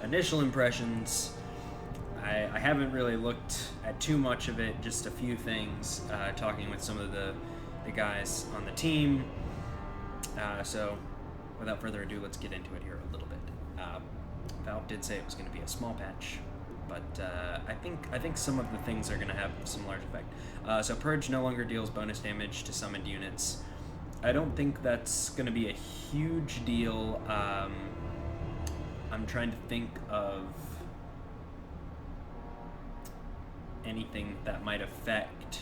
initial impressions, I haven't really looked at too much of it, just a few things, talking with some of the guys on the team. So without further ado, let's get into it here a little bit. Valve did say it was going to be a small patch, but I think some of the things are going to have some large effect. So Purge no longer deals bonus damage to summoned units. I don't think that's going to be a huge deal. I'm trying to think of anything that might affect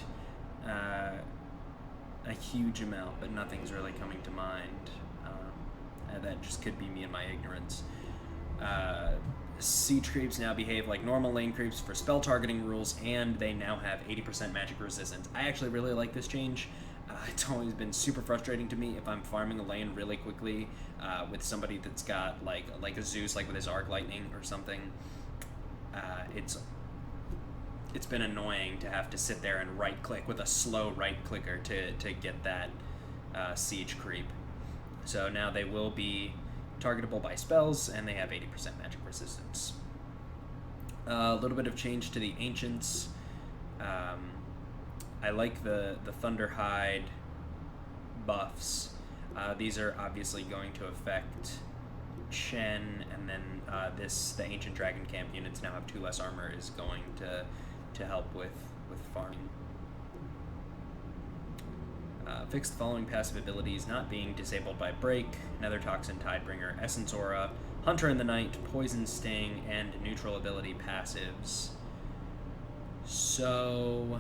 a huge amount, but nothing's really coming to mind. That just could be me and my ignorance. Siege creeps now behave like normal lane creeps for spell targeting rules, and they now have 80% magic resistance. I actually really like this change. It's always been super frustrating to me if I'm farming a lane really quickly with somebody that's got like a Zeus, like with his arc lightning or something. It's been annoying to have to sit there and right click with a slow right clicker to get that siege creep. So now they will be targetable by spells, and they have 80% magic resistance. A little bit of change to the ancients. I like the Thunderhide buffs. These are obviously going to affect Chen, and then the Ancient Dragon Camp units now have 2 less armor is going to help with farming. Fix the following passive abilities not being disabled by Break: Nether Toxin, Tidebringer, Essence Aura, Hunter in the Night, Poison Sting, and neutral ability passives. So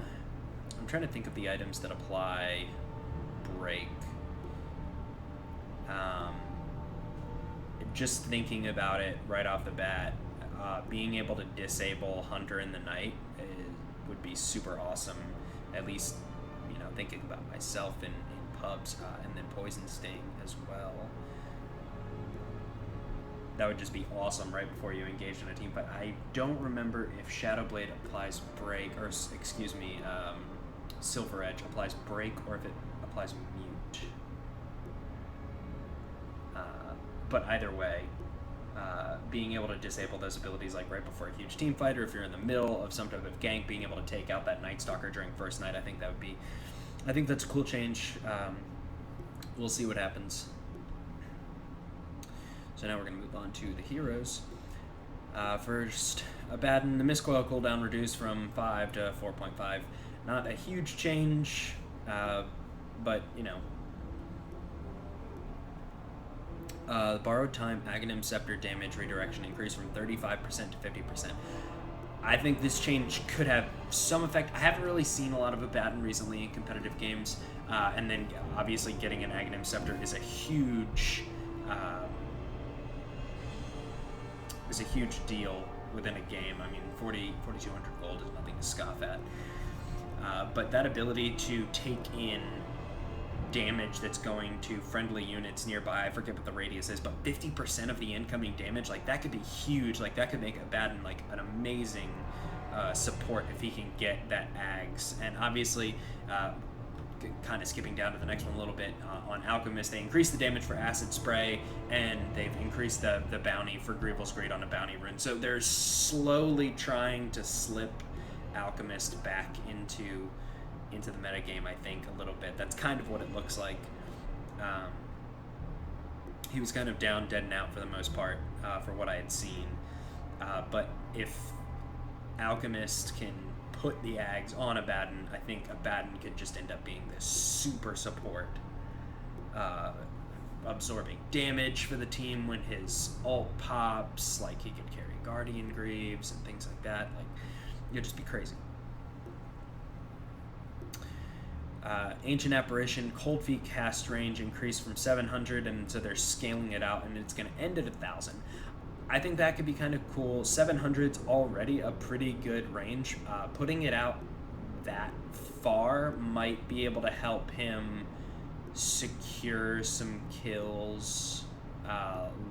I'm trying to think of the items that apply Break. Just thinking about it right off the bat, being able to disable Hunter in the Night would be super awesome. At least, thinking about myself in pubs, and then Poison Sting as well. That would just be awesome right before you engage in a team fight. I don't remember if Shadow Blade applies Break, or Silver Edge applies Break, or if it applies Mute. But either way, being able to disable those abilities like right before a huge team fight, or if you're in the middle of some type of gank, being able to take out that Night Stalker during first night, I think that's a cool change. We'll see what happens. So now we're going to move on to the heroes. First, Abaddon, the Mistcoil cooldown reduced from 5 to 4.5. Not a huge change, but, Borrowed Time Aghanim Scepter damage redirection increased from 35% to 50%. I think this change could have some effect. I haven't really seen a lot of Abaddon recently in competitive games, and then obviously getting an Aghanim Scepter is a huge deal within a game. I mean, 4,200 gold is nothing to scoff at. But that ability to take in damage that's going to friendly units nearby, I forget what the radius is, but 50% of the incoming damage, like that could be huge. Like that could make Abaddon like an amazing support if he can get that Ags. And obviously, kind of skipping down to the next one a little bit, on Alchemist, they increased the damage for Acid Spray, and they've increased the bounty for Grieval's Greed on a bounty rune. So they're slowly trying to slip Alchemist back into the metagame, I think, a little bit. That's kind of what it looks like. He was kind of down, dead, and out for the most part, for what I had seen. But if Alchemist can put the Ags on Abaddon, I think Abaddon could just end up being this super support, absorbing damage for the team when his ult pops. Like, he could carry Guardian Greaves and things like that. Like, it'd just be crazy. Ancient Apparition, Cold Feet cast range increased from 700, and so they're scaling it out, and it's going to end at 1,000. I think that could be kind of cool. 700's already a pretty good range. Putting it out that far might be able to help him secure some kills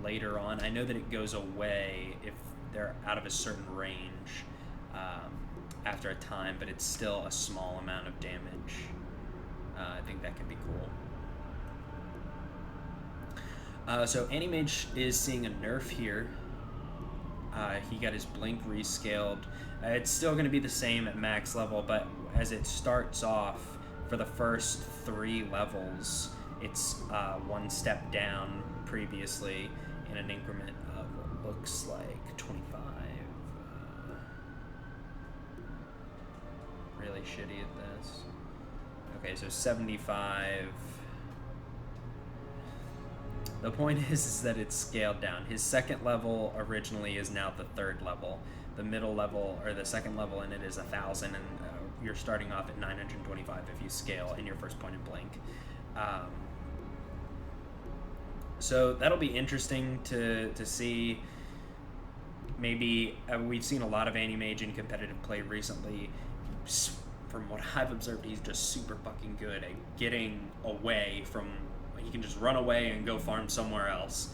later on. I know that it goes away if they're out of a certain range after a time, but it's still a small amount of damage. I think that could be cool. So Anti-Mage is seeing a nerf here. He got his blink rescaled. It's still going to be the same at max level, but as it starts off, for the first 3 levels, it's 1 step down previously in an increment of what looks like 25. Really shitty at this. Okay, so 75. The point is that it's scaled down. His second level originally is now the 3rd level. The middle level, or the second level in it, is 1,000, and you're starting off at 925 if you scale in your first point and blink. So that'll be interesting to see. Maybe we've seen a lot of Anti-Mage in competitive play recently. From what I've observed, he's just super fucking good at getting away from. He can just run away and go farm somewhere else.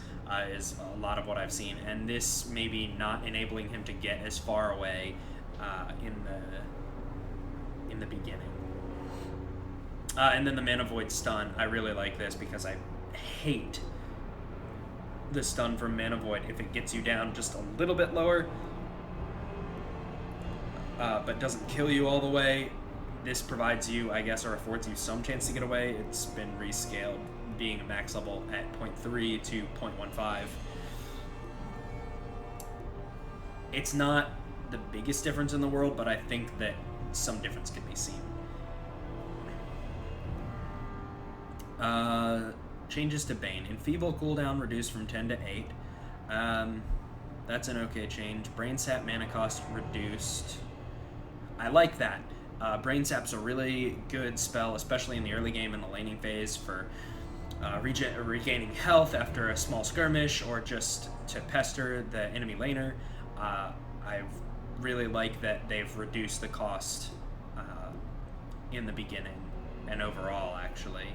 Is a lot of what I've seen, and this maybe not enabling him to get as far away in the beginning. And then the Mana Void stun, I really like this because I hate the stun from Mana Void if it gets you down just a little bit lower, but doesn't kill you all the way. This provides you, I guess, or affords you some chance to get away. It's been rescaled, being a max level at 0.3 to 0.15. It's not the biggest difference in the world, but I think that some difference can be seen. Changes to Bane. Enfeeble cooldown reduced from 10 to 8. That's an okay change. Brain Sap mana cost reduced. I like that. Brain Sap's a really good spell, especially in the early game in the laning phase for regaining health after a small skirmish or just to pester the enemy laner. I really like that they've reduced the cost in the beginning and overall, actually.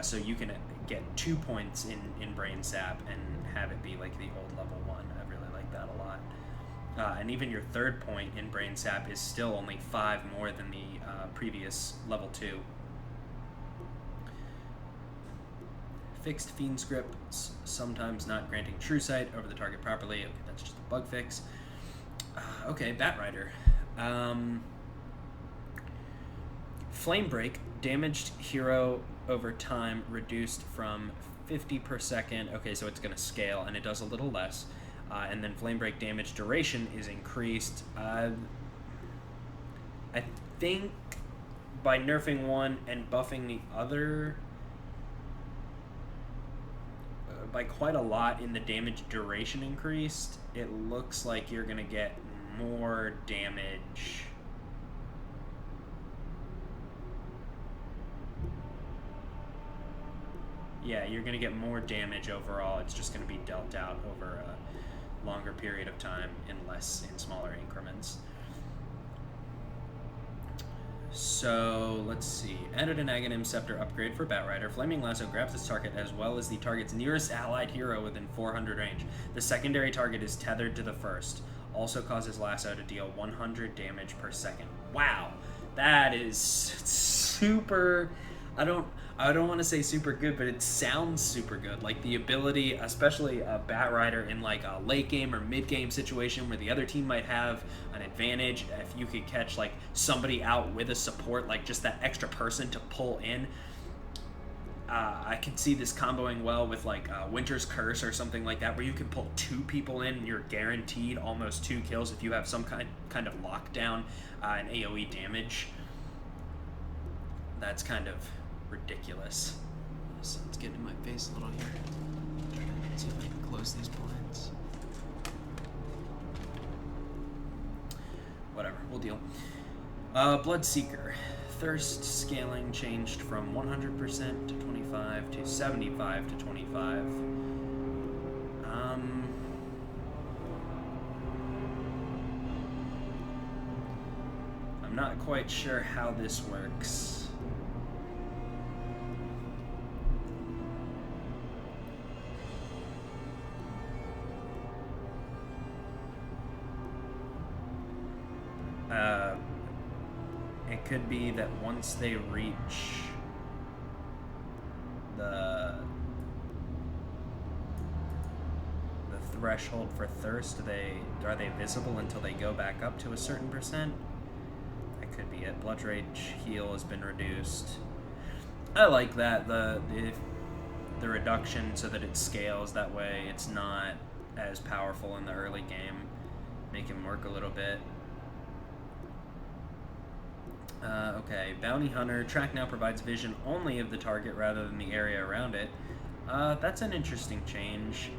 So you can get 2 points in Brain Sap and have it be like the old level 1. I really like that a lot. And even your 3rd point in Brain Sap is still only 5 more than the previous level 2. Fixed Fiend scripts, sometimes not granting True Sight over the target properly. Okay, that's just a bug fix. Okay, Batrider. Flame Break, damaged hero over time reduced from 50 per second. Okay, so it's going to scale, and it does a little less. And then Flame Break damage duration is increased. I think by nerfing one and buffing the other by quite a lot in the damage duration increased, it looks like you're going to get more damage. Yeah, you're going to get more damage overall. It's just going to be dealt out over a longer period of time in smaller increments. So, let's see. Added an Aghanim Scepter upgrade for Batrider. Flaming Lasso grabs its target as well as the target's nearest allied hero within 400 range. The secondary target is tethered to the first. Also causes Lasso to deal 100 damage per second. Wow! That is super... I don't want to say super good, but it sounds super good. Like the ability, especially a Batrider in like a late game or mid game situation where the other team might have an advantage. If you could catch like somebody out with a support, like just that extra person to pull in. I can see this comboing well with like Winter's Curse or something like that, where you can pull 2 people in and you're guaranteed almost 2 kills if you have some kind of lockdown and AoE damage. That's kind of ridiculous. Sun's getting in my face a little here. Let's see if I can close these blinds. Whatever, we'll deal. Bloodseeker. Thirst scaling changed from 100% to 25 to 75 to 25. I'm not quite sure how this works. It could be that once they reach the threshold for thirst? Are they visible until they go back up to a certain percent? That could be it. Blood rage heal has been reduced. I like that, the reduction, so that it scales. That way it's not as powerful in the early game. Make him work a little bit. Okay, Bounty Hunter. Track now provides vision only of the target rather than the area around it. That's an interesting change.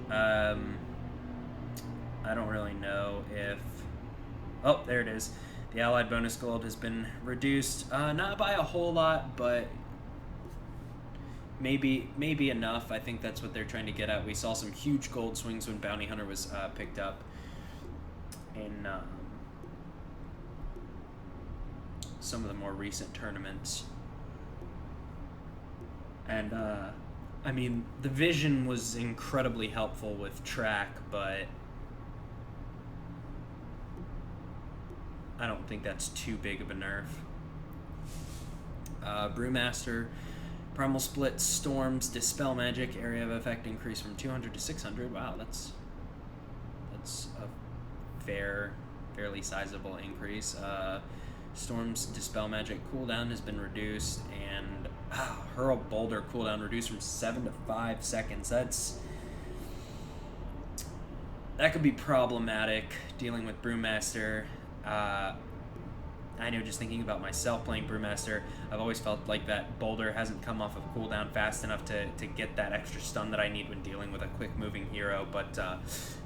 I don't really know if... Oh, there it is. The allied bonus gold has been reduced. Not by a whole lot, but maybe enough. I think that's what they're trying to get at. We saw some huge gold swings when Bounty Hunter was picked up in some of the more recent tournaments. And, I mean, the vision was incredibly helpful with track, but I don't think that's too big of a nerf. Brewmaster, Primal Split, Storms, Dispel Magic, area of effect increase from 200 to 600. Wow, that's a fairly sizable increase. Storm's Dispel Magic cooldown has been reduced, and Hurl Boulder cooldown reduced from 7 to 5 seconds. That could be problematic dealing with Brewmaster. I know, just thinking about myself playing Brewmaster, I've always felt like that Boulder hasn't come off of cooldown fast enough to get that extra stun that I need when dealing with a quick moving hero, but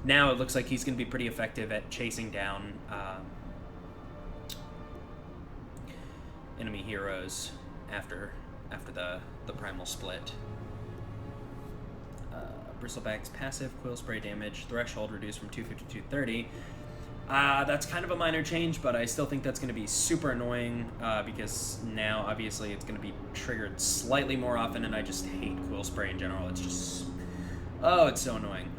now it looks like he's going to be pretty effective at chasing down enemy heroes after the Primal Split. Bristleback's passive Quill Spray damage threshold reduced from 250 to 230. That's kind of a minor change, but I still think that's going to be super annoying because now obviously it's going to be triggered slightly more often, and I just hate Quill Spray in general. It's just... oh, it's so annoying.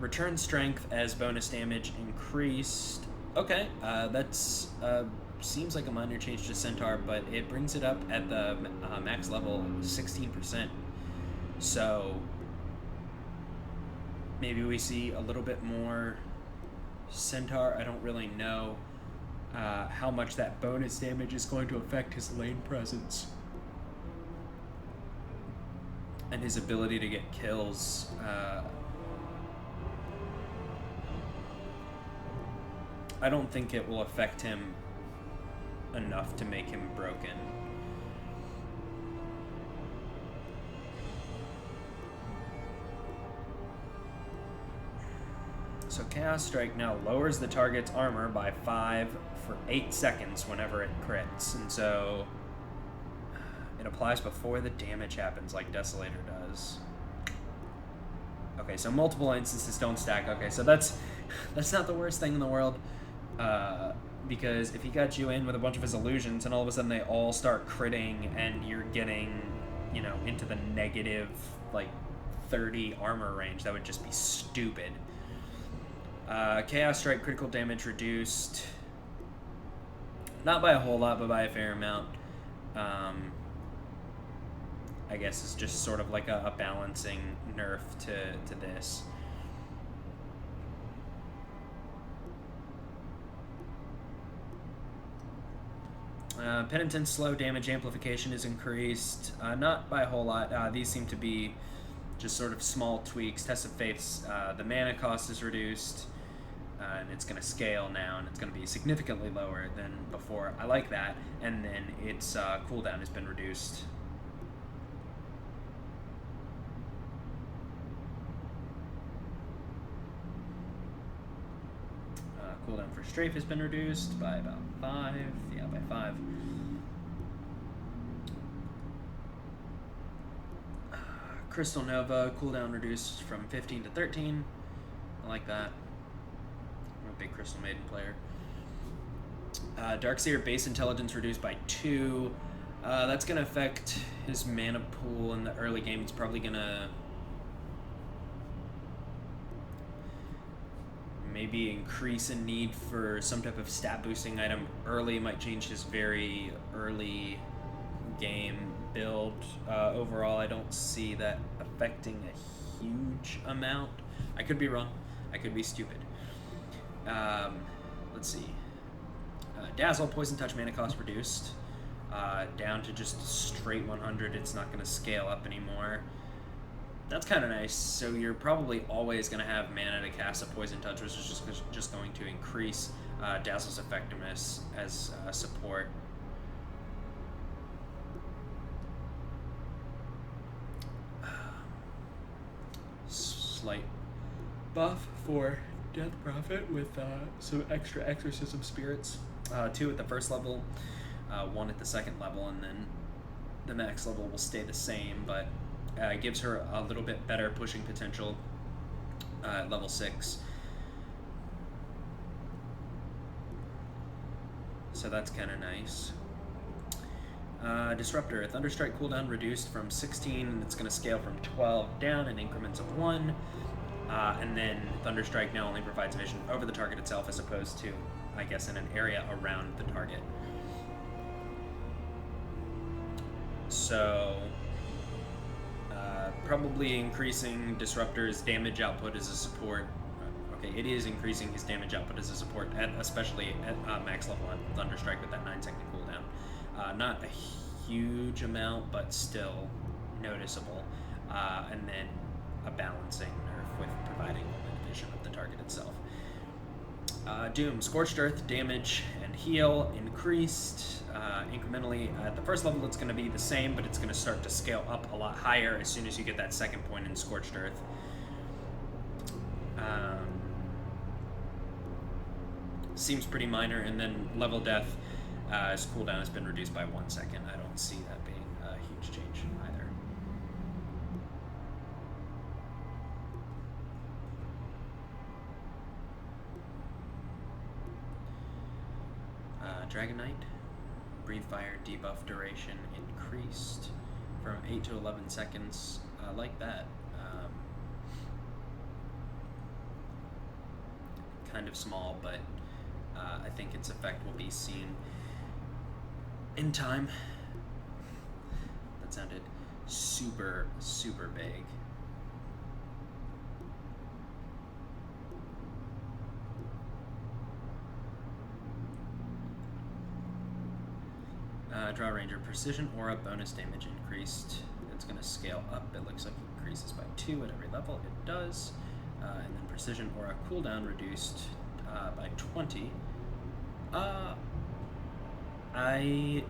Return strength as bonus damage increased. Okay, that's... seems like a minor change to Centaur, but it brings it up at the max level 16%. So maybe we see a little bit more Centaur. I don't really know how much that bonus damage is going to affect his lane presence and his ability to get kills. I don't think it will affect him enough to make him broken. So Chaos Strike now lowers the target's armor by 5 for 8 seconds whenever it crits, and so it applies before the damage happens like Desolator does. Okay, so multiple instances don't stack. Okay, so that's not the worst thing in the world. Because if he got you in with a bunch of his illusions and all of a sudden they all start critting and you're getting, you know, into the negative, like, 30 armor range, that would just be stupid. Chaos Strike critical damage reduced. Not by a whole lot, but by a fair amount. I guess it's just sort of like a balancing nerf to this. Penitent's slow damage amplification is increased, not by a whole lot. These seem to be just sort of small tweaks. Test of Faith's, the mana cost is reduced, and it's going to scale now, and it's going to be significantly lower than before. I like that. And then its cooldown has been reduced. Cooldown for Strafe has been reduced by about 5. Yeah, by 5. Crystal Nova, cooldown reduced from 15 to 13. I like that. I'm a big Crystal Maiden player. Darkseer base intelligence reduced by 2. That's going to affect his mana pool in the early game. It's probably going to maybe increase a need for some type of stat boosting item early. Might change his very early game build. Overall, I don't see that affecting a huge amount, I could be wrong. I could be stupid. Let's see. Dazzle, Poison Touch, mana cost reduced. Down to just straight 100. It's not going to scale up anymore. That's kind of nice. So you're probably always going to have mana to cast a Poison Touch, which is just going to increase Dazzle's effectiveness as support. Slight buff for Death Prophet with some extra Exorcism Spirits. 2 at the first level, 1 at the second level, and then the next level will stay the same, but it gives her a little bit better pushing potential at level 6. So that's kind of nice. Disruptor, Thunderstrike cooldown reduced from 16, and it's going to scale from 12 down in increments of 1. And then Thunderstrike now only provides vision over the target itself as opposed to, I guess, in an area around the target. So, probably increasing Disruptor's damage output as a support. Okay, it is increasing his damage output as a support, especially at max level on Thunderstrike with that 9-second cooldown. Not a huge amount, but still noticeable. And then a balancing nerf with providing limited vision of the target itself. Doom, Scorched Earth, damage and heal increased incrementally. At the first level it's going to be the same, but it's going to start to scale up a lot higher as soon as you get that second point in Scorched Earth. Seems pretty minor, and then level death, his cooldown has been reduced by 1 second. I don't see that being a huge change either. Dragon Knight, Breathe Fire debuff duration increased from 8 to 11 seconds. I like that. Kind of small, but I think its effect will be seen in time. That sounded super, super vague. Draw Ranger, Precision Aura bonus damage increased. It's going to scale up. It looks like it increases by 2 at every level. It does. And then Precision Aura cooldown reduced by 20. I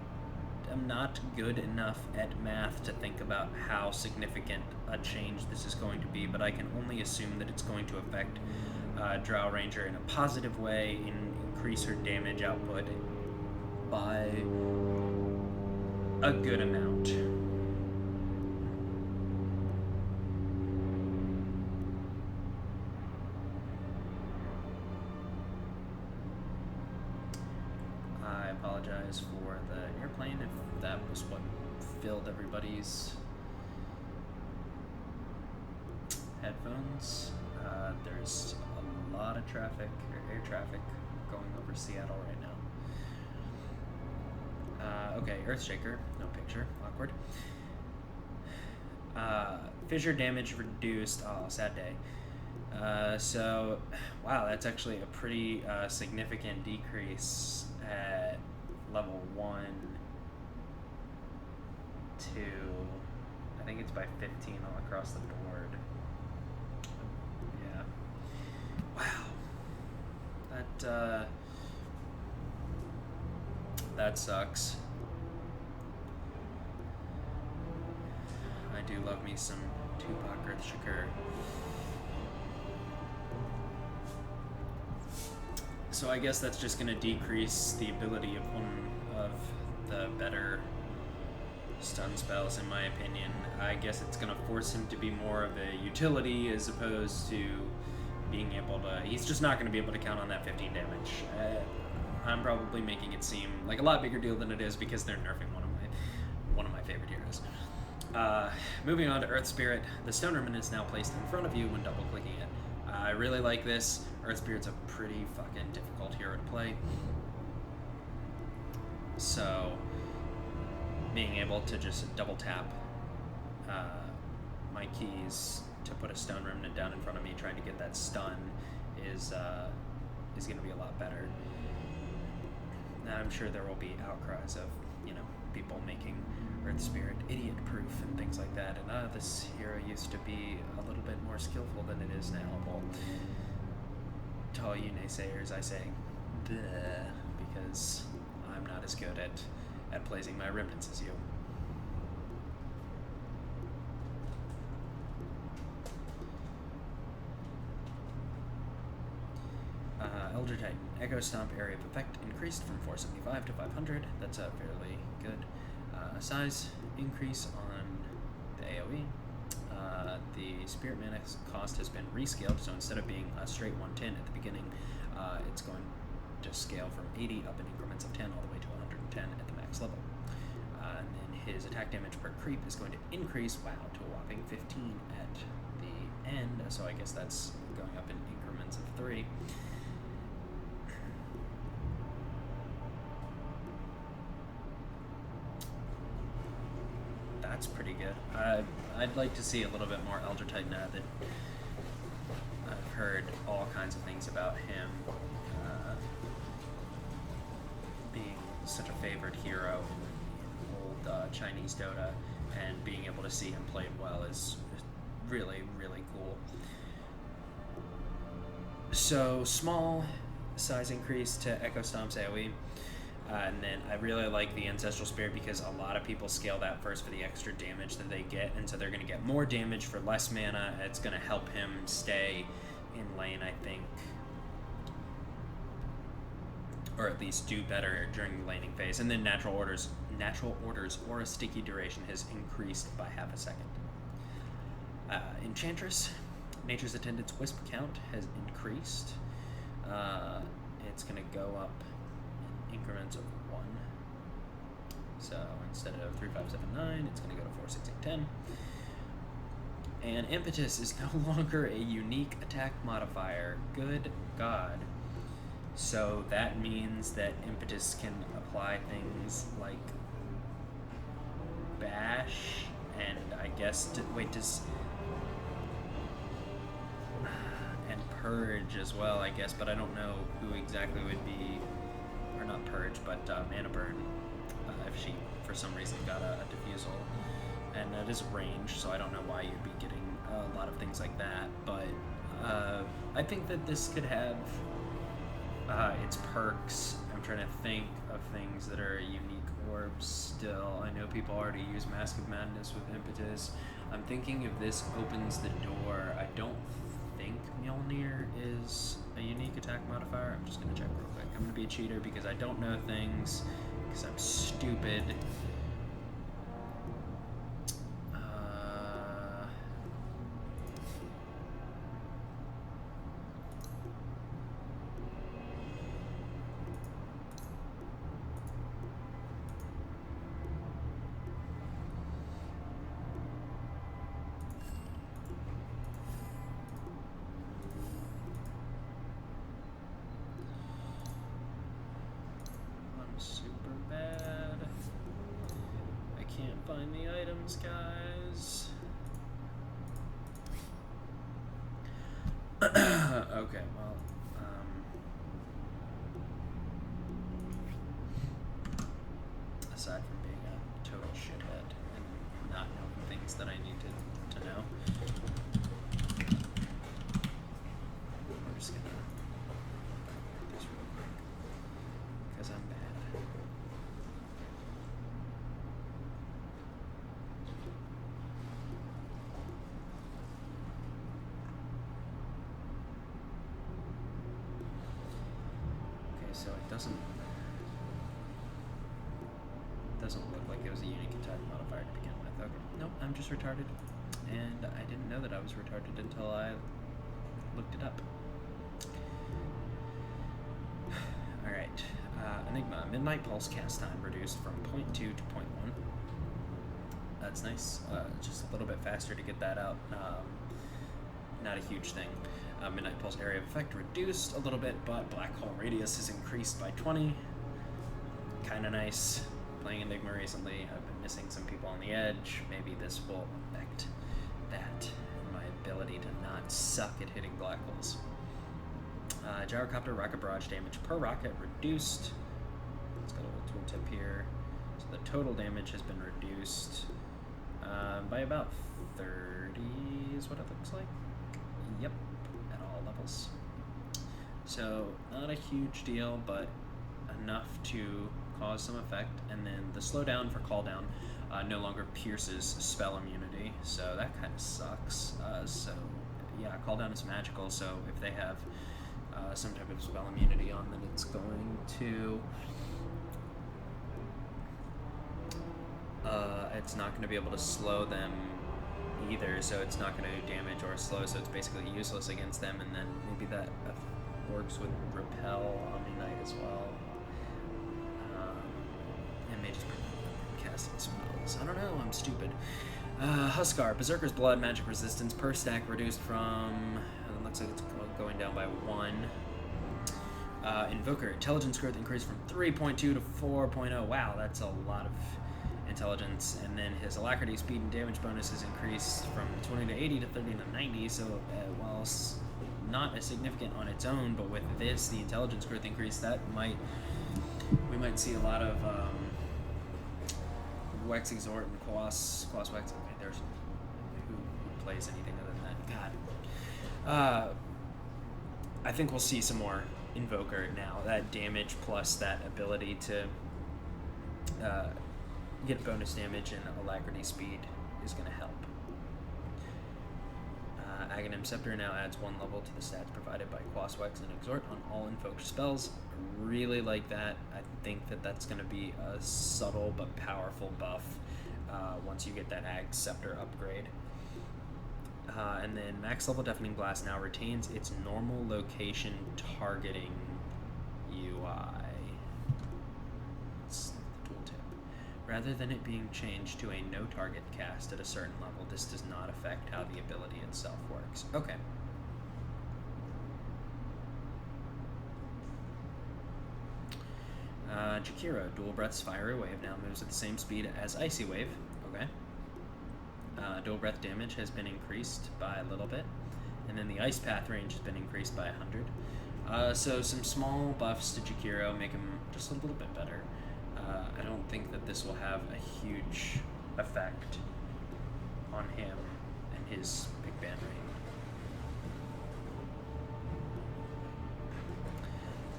am not good enough at math to think about how significant a change this is going to be, but I can only assume that it's going to affect Drow Ranger in a positive way, increase her damage output by a good amount. I apologize for the airplane if that was what filled everybody's headphones. There's a lot of traffic, or air traffic, going over Seattle right now. Okay, Earthshaker, no picture, awkward. Fissure damage reduced, oh, sad day. So, wow, that's actually a pretty significant decrease at level 1 to, I think it's by 15 all across the board. Yeah. Wow. That sucks. I do love me some Tupac Earthshaker. So I guess that's just going to decrease the ability of one of the better stun spells, in my opinion. I guess it's going to force him to be more of a utility as opposed to being able to... He's just not going to be able to count on that 15 damage. I'm probably making it seem like a lot bigger deal than it is because they're nerfing one of my favorite heroes. Moving on to Earth Spirit, the Stone Rumen is now placed in front of you when double-clicking it. I really like this. Earth Spirit's a pretty fucking difficult hero to play. So, being able to just double tap my keys to put a stone remnant down in front of me trying to get that stun is going to be a lot better. Now I'm sure there will be outcries of, people making Earth Spirit idiot proof and things like that, and this hero used to be a little bit more skillful than it is now. Well, to all you naysayers, I say, bleh, because I'm not as good at placing my remnants as you. Elder Titan. Echo Stomp area of effect increased from 475 to 500. That's a fairly good size increase on the AoE. The Spirit Mana cost has been rescaled, so instead of being a straight 110 at the beginning, it's going to scale from 80 up in increments of 10 all the way to 110 at the max level. And then his attack damage per creep is going to increase, to a whopping 15 at the end, so I guess that's going up in increments of 3. That's pretty good. I'd like to see a little bit more Elder Titan now that I've heard all kinds of things about him being such a favored hero in old Chinese Dota, and being able to see him played well is really, really cool. So, small size increase to Echo Stomp's AoE. And then I really like the Ancestral Spirit because a lot of people scale that first for the extra damage that they get, and so they're going to get more damage for less mana. It's going to help him stay in lane, I think, or at least do better during the laning phase. And then Natural Orders Aura Sticky Duration has increased by half a second. Enchantress, Nature's Attendant's Wisp count has increased. It's going to go up increments of 1. So instead of 3, 5, 7, 9, it's going to go to 4, 6, 8, 10. And Impetus is no longer a unique attack modifier. Good God. So that means that Impetus can apply things like Bash, and I guess, and Purge as well, I guess, but I don't know who exactly would be, or not Purge, but Mana Burn, if she for some reason got a Diffusal, and that is range, so I don't know why you'd be getting a lot of things like that, but I think that this could have its perks. I'm trying to think of things that are unique orbs still. I know people already use Mask of Madness with Impetus. I'm thinking if this opens the door, I don't think Mjolnir is a unique attack modifier. I'm just going to check real quick. I'm going to be a cheater because I don't know things, because I'm stupid. Super bad. I can't find the items, guys. Okay, well, aside from being a total shithead and not knowing things that I need to know, we're just gonna do this real quick, because I'm bad. So it doesn't look like it was a unique attack modifier to begin with. Okay, nope, I'm just retarded, and I didn't know that I was retarded until I looked it up. All right, Enigma, Midnight Pulse cast time reduced from 0.2 to 0.1. That's nice. Just a little bit faster to get that out. Not a huge thing. Midnight Pulse area of effect reduced a little bit, but Black Hole Radius is increased by 20. Kind of nice. Playing Enigma recently, I've been missing some people on the edge. Maybe this will affect that, in my ability to not suck at hitting black holes. Gyrocopter rocket barrage damage per rocket reduced. Let's got a little tooltip here. So the total damage has been reduced by about 30 is what it looks like. Yep, at all levels. So not a huge deal, but enough to cause some effect. And then the slowdown for call down no longer pierces spell immunity, so that kind of sucks. So yeah, call down is magical, so if they have some type of spell immunity on, then it's going to it's not going to be able to slow them either, so it's not going to do damage or slow, so it's basically useless against them. And then maybe that works with repel Omni-Knight as well. It may just be casting spells. I don't know, I'm stupid. Huskar, Berserker's Blood, magic resistance per stack reduced from, it looks like it's going down by 1. Invoker, intelligence growth increased from 3.2 to 4.0. Wow, that's a lot of intelligence. And then his alacrity, speed, and damage bonus is increased from 20 to 80 to 30 to 90. So while not as significant on its own, but with this, the intelligence growth increase, we might see a lot of Wex Exhort and Quas Wex. Okay, there's who plays anything other than that. God. I think we'll see some more Invoker now. That damage plus that ability to get bonus damage and alacrity speed is going to help. Aghanim Scepter now adds 1 level to the stats provided by Quas Wex and Exhort on all invoked spells. Really like that. I think that that's going to be a subtle but powerful buff once you get that Ag Scepter upgrade. And then max level Deafening Blast now retains its normal location targeting UI. It's the tooltip. Rather than it being changed to a no target cast at a certain level, this does not affect how the ability itself works. Okay. Jakiro, Dual Breath's Fiery Wave now moves at the same speed as Icy Wave. Okay. Dual Breath damage has been increased by a little bit, and then the Ice Path range has been increased by 100. So some small buffs to Jakiro make him just a little bit better. I don't think that this will have a huge effect on him and his big band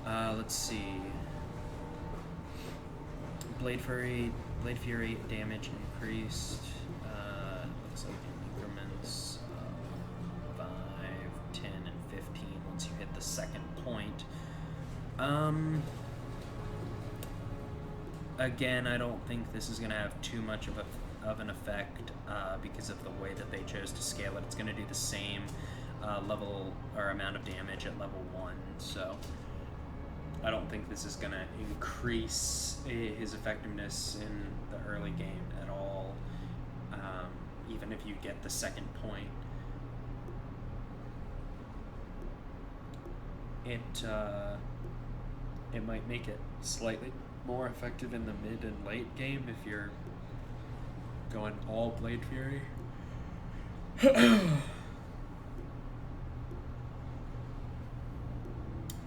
rate. Let's see. Blade Fury damage increased. Looks like in increments of 5, 10, and 15 once you hit the second point. Again, I don't think this is going to have too much of an effect because of the way that they chose to scale it. It's going to do the same level or amount of damage at level 1, so I don't think this is going to increase his effectiveness in the early game at all, even if you get the second point. It might make it slightly more effective in the mid and late game if you're going all Blade Fury.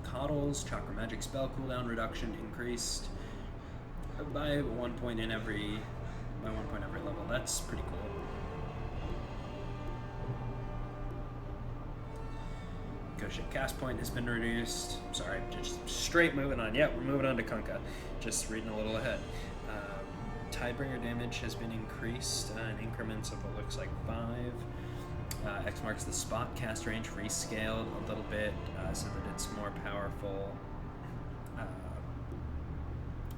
Coddle's Chakra Magic spell cooldown reduction increased by 1 point in every level. That's pretty cool. Ghost cast point has been reduced. Sorry, just straight moving on. Yeah, we're moving on to Kunkka. Just reading a little ahead. Tidebringer damage has been increased in increments of what looks like 5. X marks the spot cast range rescaled a little bit so that it's more powerful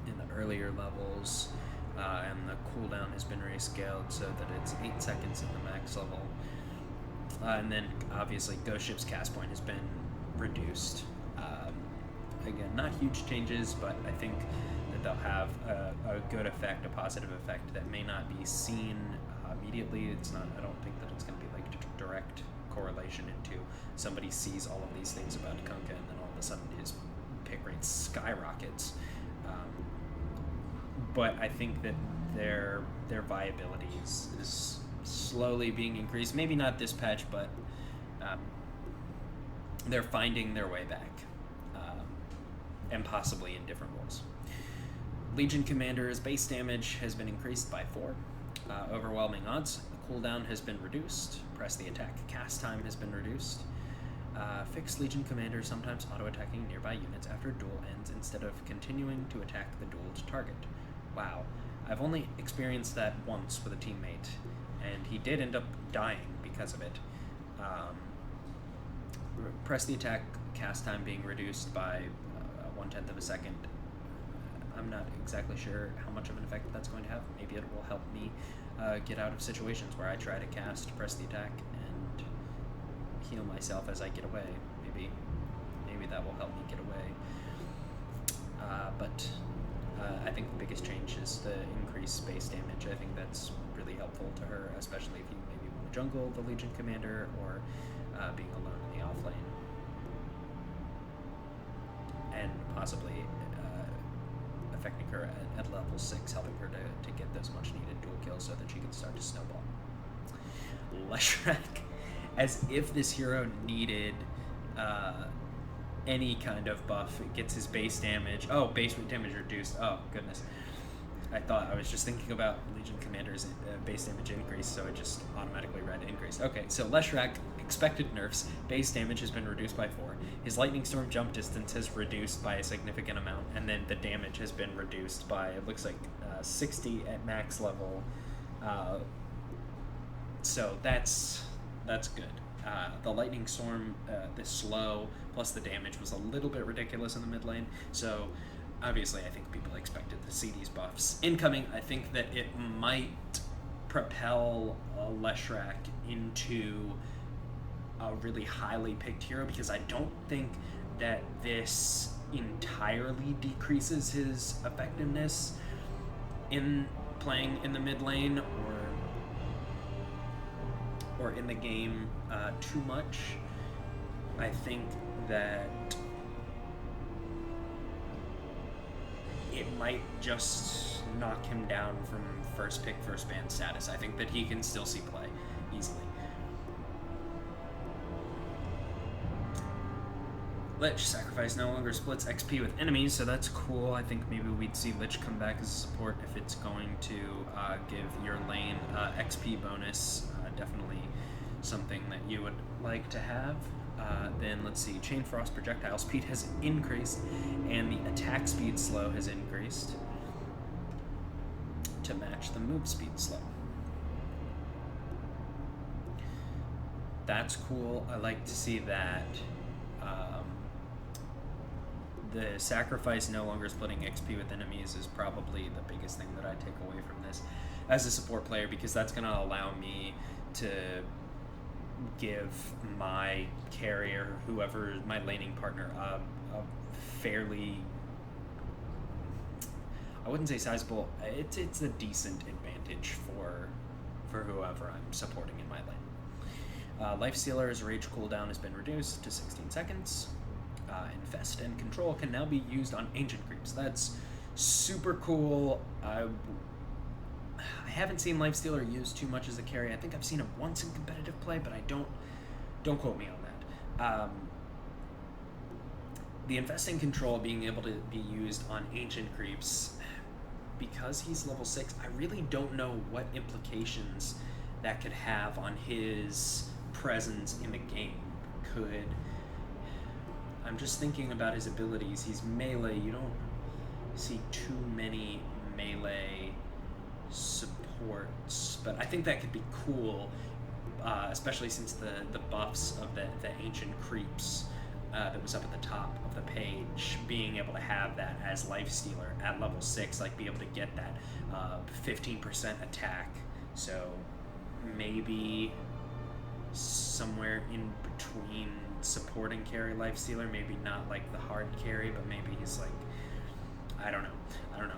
in the earlier levels, and the cooldown has been rescaled so that it's 8 seconds at the max level. And then obviously Ghost Ship's cast point has been reduced. Again, not huge changes, but I think that they'll have a good effect, a positive effect that may not be seen immediately. It's not. I don't think that it's going to be like direct correlation into somebody sees all of these things about Kunkka and then all of a sudden his pick rate skyrockets. But I think that their viability is slowly being increased. Maybe not this patch, but they're finding their way back, and possibly in different roles. Legion Commander's base damage has been increased by 4. Overwhelming odds. The cooldown has been reduced. Press the attack. Cast time has been reduced. Fixed Legion Commander sometimes auto-attacking nearby units after duel ends instead of continuing to attack the dueled target. Wow. I've only experienced that once with a teammate, and he did end up dying because of it. Press the attack. Cast time being reduced by 1/10 of a second. I'm not exactly sure how much of an effect that's going to have. Maybe it will help me get out of situations where I try to cast, press the attack, and heal myself as I get away. Maybe that will help me get away. But I think the biggest change is the increased base damage. I think that's really helpful to her, especially if you maybe want to jungle the Legion Commander or being alone in the offlane. And possibly affecting her at level 6, helping her to get those much needed dual kills so that she can start to snowball. Leshrac, as if this hero needed any kind of buff. It gets his base damage. Oh, base damage reduced. Oh, goodness. I was just thinking about Legion Commander's base damage increase, so it just automatically read increased. Okay, so Leshrac, expected nerfs. Base damage has been reduced by 4. His Lightning Storm jump distance has reduced by a significant amount, and then the damage has been reduced by, it looks like, 60 at max level. So that's good. The Lightning Storm, this slow, plus the damage was a little bit ridiculous in the mid lane, so obviously I think people expected to see these buffs incoming. I think that it might propel Leshrac into a really highly picked hero, because I don't think that this entirely decreases his effectiveness in playing in the mid lane or in the game too much. I think that it might just knock him down from first pick, first ban status. I think that he can still see play easily. Lich Sacrifice no longer splits XP with enemies, so that's cool. I think maybe we'd see Lich come back as a support if it's going to give your lane XP bonus. Definitely something that you would like to have. Then let's see, Chain Frost projectile speed has increased, and the attack speed slow has increased to match the move speed slow. That's cool. I like to see that. The sacrifice no longer splitting XP with enemies is probably the biggest thing that I take away from this as a support player, because that's going to allow me to give my carrier, whoever my laning partner, a fairly, I wouldn't say sizable, it's a decent advantage for whoever I'm supporting in my lane. Lifestealer's rage cooldown has been reduced to 16 seconds. Infest and Control can now be used on Ancient Creeps. That's super cool. I haven't seen Lifestealer used too much as a carry. I think I've seen him once in competitive play, but I don't quote me on that. The Infest and Control being able to be used on Ancient Creeps, because he's level 6, I really don't know what implications that could have on his presence in the game. I'm just thinking about his abilities. He's melee. You don't see too many melee supports, but I think that could be cool, especially since the buffs of the Ancient Creeps that was up at the top of the page, being able to have that as Lifestealer at level 6, like be able to get that 15% attack. So maybe somewhere in between supporting carry Lifestealer, maybe not like the hard carry, but maybe he's like, I don't know.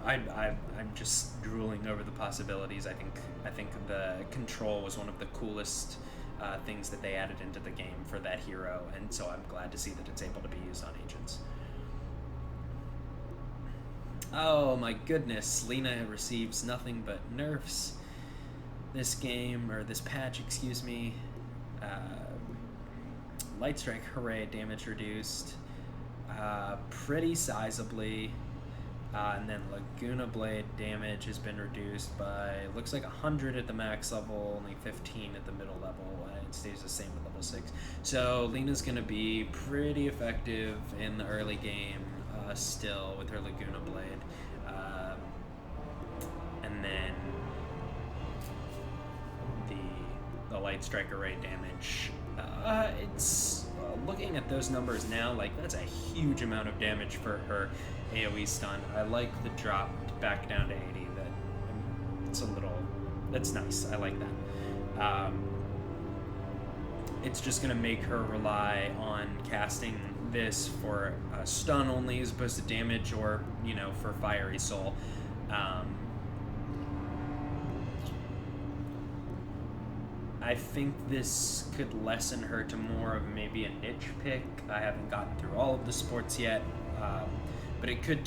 I'm just drooling over the possibilities. I think the Control was one of the coolest things that they added into the game for that hero, and so I'm glad to see that it's able to be used on agents. Oh my goodness, Lena receives nothing but nerfs this game, or this patch, excuse me. Light Strike, hooray, damage reduced pretty sizably. And then Laguna Blade damage has been reduced by, looks like 100 at the max level, only 15 at the middle level, and it stays the same at level 6. So Lena's going to be pretty effective in the early game still with her Laguna Blade. And then the Light Strike array damage. It's looking at those numbers now, like that's a huge amount of damage for her AoE stun. I like the drop back down to 80. It's a little, that's nice. I like that. It's just gonna make her rely on casting this for stun only as opposed to damage, or for Fiery Soul. I think this could lessen her to more of maybe a niche pick. I haven't gotten through all of the sports yet, but it could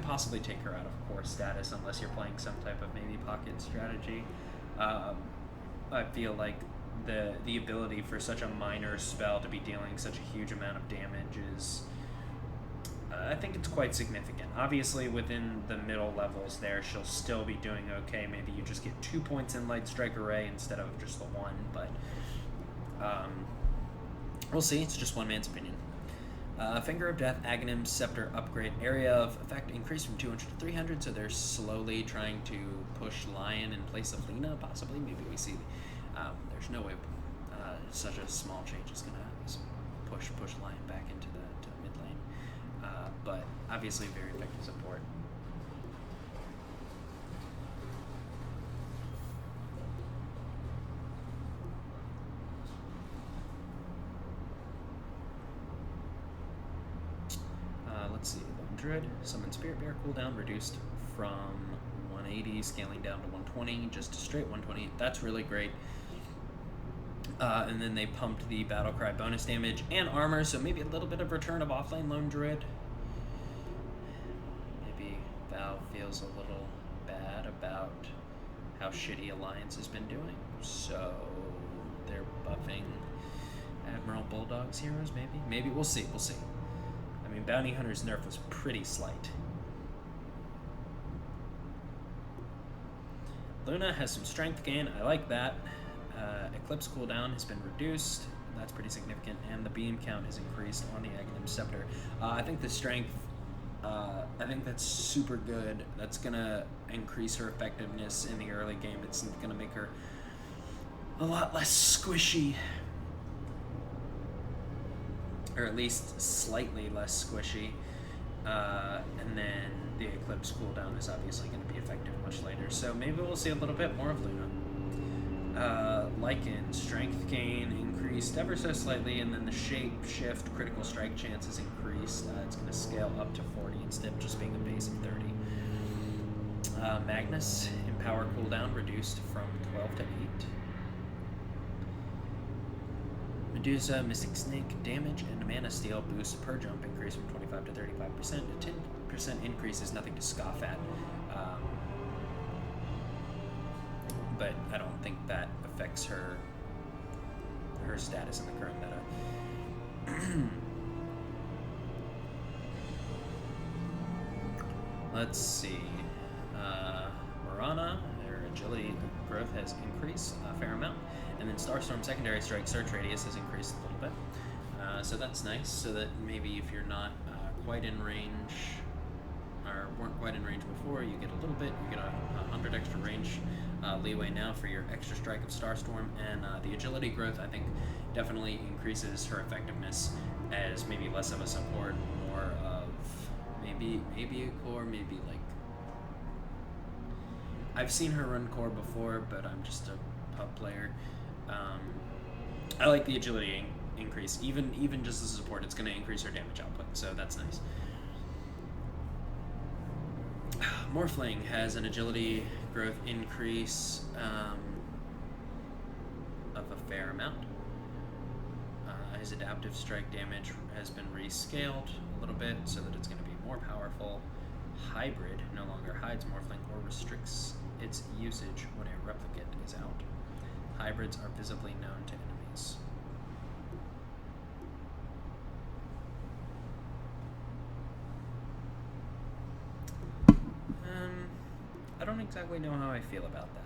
possibly take her out of core status unless you're playing some type of maybe pocket strategy. I feel like the ability for such a minor spell to be dealing such a huge amount of damage is, I think it's quite significant. Obviously, within the middle levels there, she'll still be doing okay. Maybe you just get 2 points in Light Strike Array instead of just the 1, but we'll see. It's just one man's opinion. Finger of Death, Aghanim, Scepter upgrade. Area of effect increased from 200 to 300, so they're slowly trying to push Lion in place of Lena, possibly. Maybe we see. There's no way such a small change is going to push Lion back into that mid lane. But obviously very effective support. Let's see, Lone Druid, Summon Spirit Bear cooldown reduced from 180, scaling down to 120, just to straight 120. That's really great. And then they pumped the Battlecry bonus damage and armor, so maybe a little bit of return of offlane Lone Druid. Maybe Valve feels a little bad about how shitty Alliance has been doing, so they're buffing Admiral Bulldog's heroes, maybe? Maybe, we'll see. I mean, Bounty Hunter's nerf was pretty slight. Luna has some strength gain, I like that. Eclipse cooldown has been reduced, that's pretty significant, and the beam count is increased on the Aghanim Scepter. I think the strength, I think that's super good. That's gonna increase her effectiveness in the early game. It's gonna make her a lot less squishy, or at least slightly less squishy. And then the Eclipse cooldown is obviously going to be effective much later, so maybe we'll see a little bit more of Luna. Lycan, strength gain increased ever so slightly, and then the shape shift critical strike chance is increased. It's going to scale up to 40 instead of just being a base of 30. Magnus, empower cooldown reduced from 12 to 8. Medusa, Mystic Snake, damage and mana steal boost per jump increase from 25 to 35%. A 10% increase is nothing to scoff at. But I don't think that affects her status in the current meta. Let's see. Mirana, their agility growth has increased a fair amount. And then Starstorm secondary strike search radius has increased a little bit. So that's nice, so that maybe if you're not quite in range, or weren't quite in range before, you get a little bit, you get 100 extra range leeway now for your extra strike of Starstorm. And the agility growth, I think, definitely increases her effectiveness as maybe less of a support, more of maybe a core, maybe like, I've seen her run core before, but I'm just a pub player. I like the agility increase. Even just as a support, it's going to increase her damage output, so that's nice. Morphling has an agility growth increase of a fair amount. His adaptive strike damage has been rescaled a little bit so that it's going to be more powerful. Hybrid no longer hides Morphling or restricts its usage when a replicant is out. Hybrids are visibly known to enemies. exactly know how I feel about that.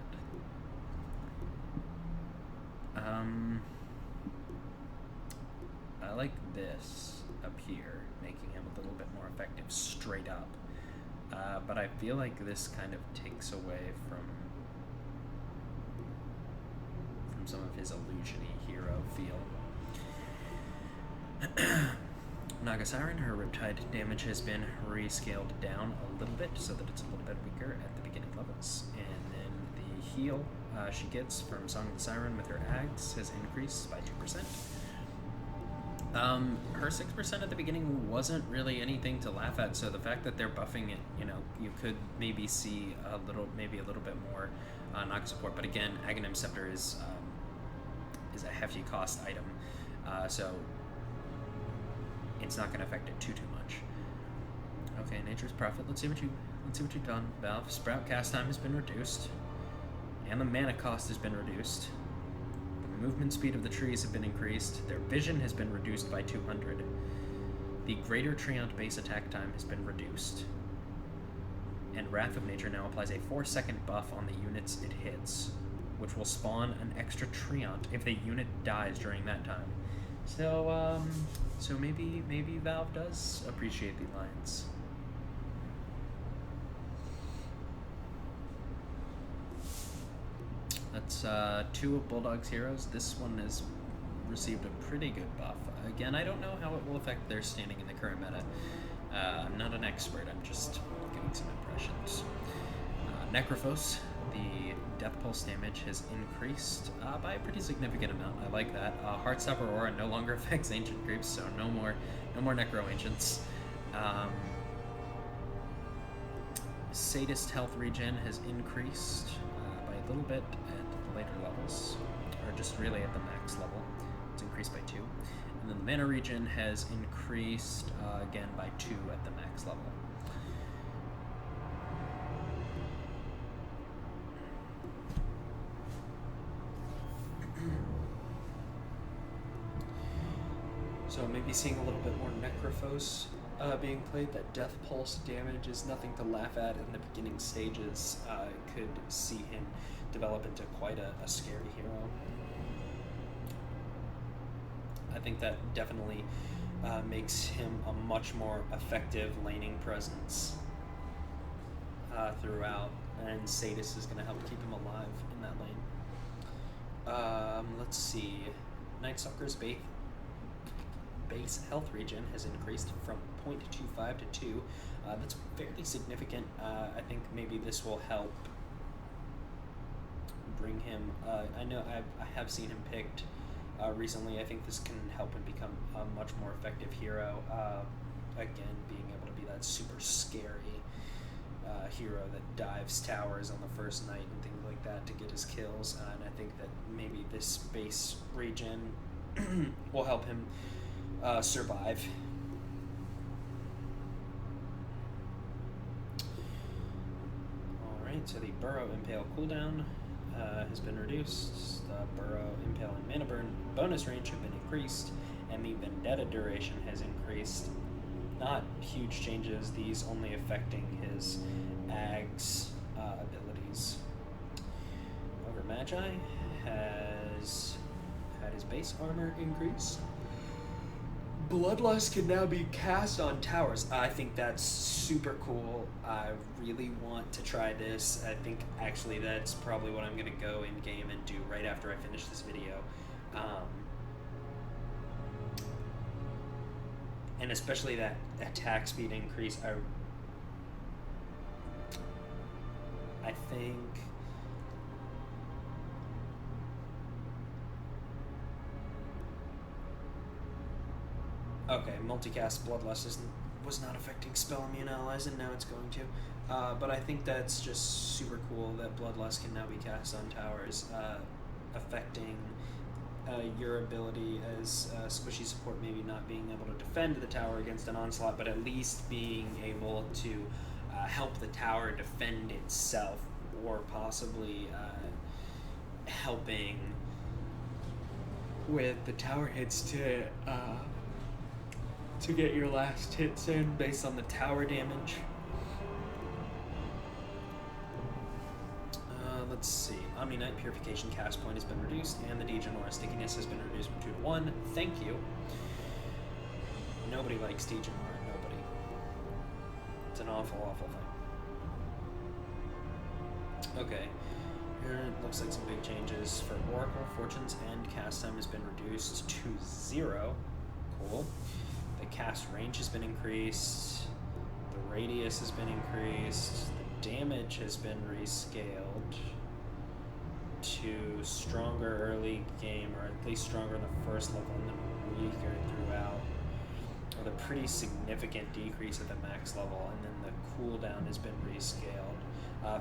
I like this up here, making him a little bit more effective straight up. But I feel like this kind of takes away from some of his illusion-y hero feel. Naga Siren, her Riptide damage has been rescaled down a little bit so that it's a little bit weaker at the beginning levels. And then the heal she gets from Song of the Siren with her Ags has increased by 2%. Her 6% at the beginning wasn't really anything to laugh at, so the fact that they're buffing it, you could maybe see maybe a little bit more Naga support. But again, Aghanim Scepter is a hefty cost item, so it's not going to affect it too much. Okay, Nature's Prophet. Let's see what you've done. Valve Sprout cast time has been reduced, and the mana cost has been reduced. The movement speed of the trees have been increased. Their vision has been reduced by 200. The Greater Treant base attack time has been reduced, and Wrath of Nature now applies a 4-second buff on the units it hits, which will spawn an extra Treant if the unit dies during that time. So, maybe Valve does appreciate the alliance. That's 2 of Bulldog's heroes. This one has received a pretty good buff. Again, I don't know how it will affect their standing in the current meta. I'm not an expert, I'm just giving some impressions. Necrophos, the Death Pulse damage has increased by a pretty significant amount. I like that. Heartstopper Aura no longer affects Ancient Creeps, so no more Necro Ancients. Sadist health regen has increased by a little bit at the later levels, or just really at the max level. It's increased by 2. And then the mana regen has increased again by 2 at the max level. So maybe seeing a little bit more Necrophos being played. That Death Pulse damage is nothing to laugh at in the beginning stages. Could see him develop into quite a scary hero. I think that definitely makes him a much more effective laning presence throughout, and Sadist is going to help keep him alive in that lane. Let's see. Night Stalker's base health regen has increased from 0.25 to 2. That's fairly significant. I think maybe this will help bring him. I know I have seen him picked recently. I think this can help him become a much more effective hero. Again, being able to be that super scary hero that dives towers on the first night and things like that to get his kills. And I think that maybe this base regen will help him survive. Alright, so the Burrow Impale cooldown has been reduced. The Burrow Impale and Mana Burn bonus range have been increased, and the Vendetta duration has increased. Not huge changes, these only affecting his Ag's abilities. Ogre Magi has had his base armor increased. Bloodlust can now be cast on towers. I think that's super cool. I really want to try this. I think actually that's probably what I'm going to go in game and do right after I finish this video. And especially that attack speed increase. I think okay, multicast Bloodlust was not affecting spell immune allies, and now it's going to. But I think that's just super cool that Bloodlust can now be cast on towers, affecting your ability as squishy support, maybe not being able to defend the tower against an onslaught, but at least being able to help the tower defend itself, or possibly helping with the tower hits to get your last hits in based on the tower damage. Let's see. Omni Knight Purification cast point has been reduced, and the Degenorah stickiness has been reduced from 2 to 1. Thank you. Nobody likes Degenorah. Nobody. It's an awful, awful thing. Okay. Here it looks like some big changes for Oracle. Fortune's End cast time has been reduced to 0. Cool. The cast range has been increased. The radius has been increased. The damage has been rescaled to stronger early game, or at least stronger in the first level and then weaker throughout, with a pretty significant decrease at the max level, and then the cooldown has been rescaled.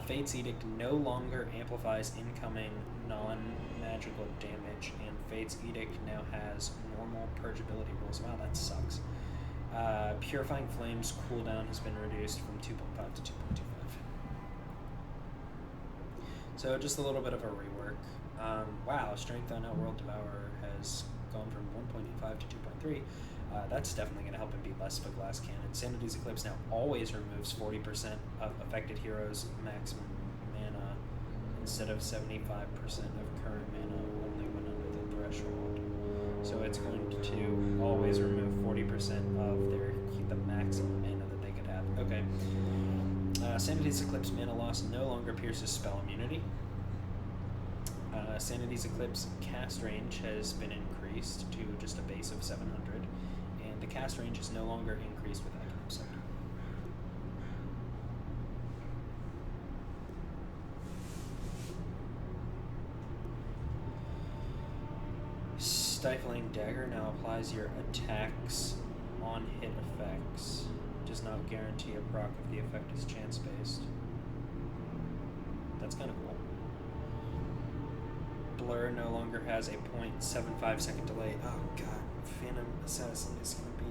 Fate's Edict no longer amplifies incoming non-magical damage, and Fate's Edict now has normal purgeability rules. Wow, that sucks. Purifying Flames cooldown has been reduced from 2.5 to 2.25. So just a little bit of a rework. Wow, Strength on Outworld Devourer has gone from 1.85 to 2.3. That's definitely going to help him be less of a glass cannon. Sanity's Eclipse now always removes 40% of affected heroes' maximum mana instead of 75% of current mana only when under the threshold. So it's going to always remove 40% of the maximum mana that they could have. Okay. Sanity's Eclipse mana loss no longer pierces spell immunity. Sanity's Eclipse cast range has been increased to just a base of 700, and the cast range is no longer increased with Item Scepter. Stifling Dagger now applies your attacks on hit effects. Does not guarantee a proc if the effect is chance-based. That's kind of cool. Blur no longer has a 0.75 second delay. Oh god, Phantom Assassin is going to be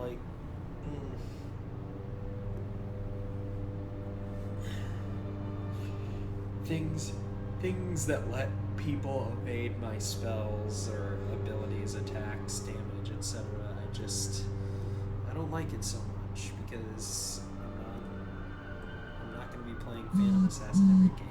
like... Things that let people evade my spells or abilities, attacks, damage, etc. I don't like it so much because I'm not going to be playing Phantom Assassin every game.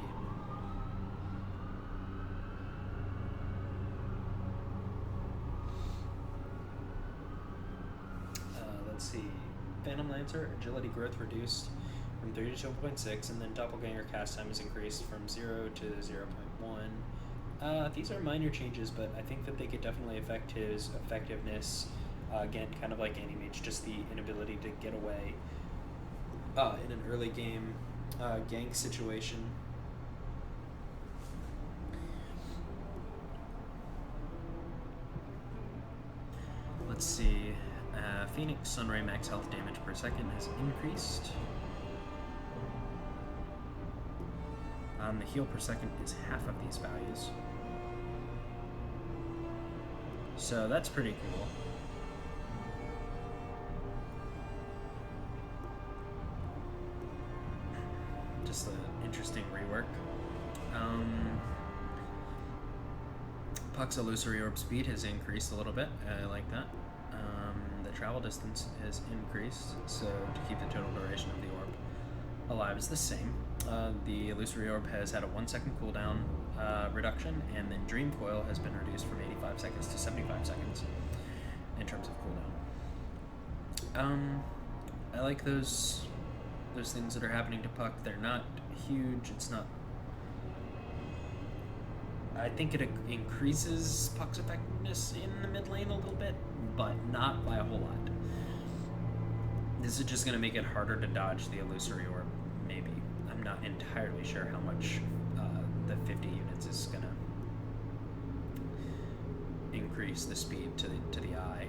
Let's see. Phantom Lancer, agility growth reduced from 3 to 2.6, and then Doppelganger cast time is increased from 0 to 0.1. These are minor changes, but I think that they could definitely affect his effectiveness. Again, kind of like Anti-Mage, just the inability to get away in an early game gank situation. Let's see. Phoenix Sunray max health damage per second has increased. The heal per second is half of these values. So that's pretty cool. Just an interesting rework. Puck's illusory orb speed has increased a little bit. I like that. The travel distance has increased, so to keep the total duration of the orb alive is the same. The illusory orb has had a 1 second cooldown reduction, and then Dream Coil has been reduced from 85 seconds to 75 seconds in terms of cooldown. I like those things that are happening to Puck. They're not huge. It's not... I think it increases Puck's effectiveness in the mid lane a little bit, but not by a whole lot. This is just going to make it harder to dodge the illusory orb, maybe. I'm not entirely sure how much the 50 units is going to increase the speed to the eye.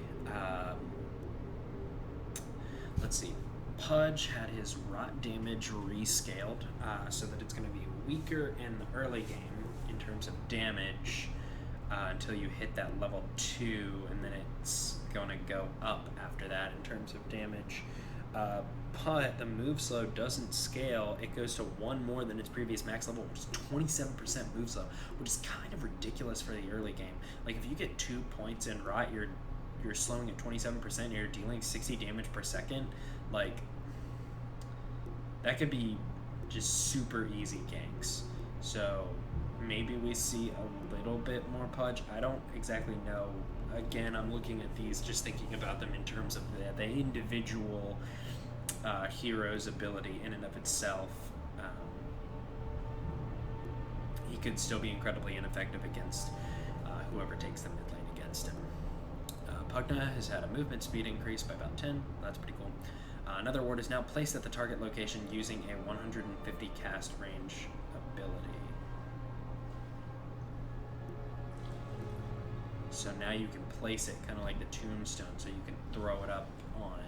Let's see. Pudge had his rot damage rescaled so that it's going to be weaker in the early game in terms of damage until you hit that level 2, and then it's going to go up after that in terms of damage. But the move slow doesn't scale. It goes to 1 more than its previous max level, which is 27% move slow, which is kind of ridiculous for the early game. Like, if you get 2 points in rot, you're slowing at 27%, and you're dealing 60 damage per second. Like, that could be just super easy ganks. So maybe we see a little bit more Pudge. I don't exactly know. Again, I'm looking at these, just thinking about them in terms of the individual hero's ability in and of itself. He could still be incredibly ineffective against whoever takes the mid lane against him. Pugna has had a movement speed increase by about 10. That's pretty cool. Another ward is now placed at the target location using a 150 cast range ability. So now you can place it kind of like the tombstone, so you can throw it up on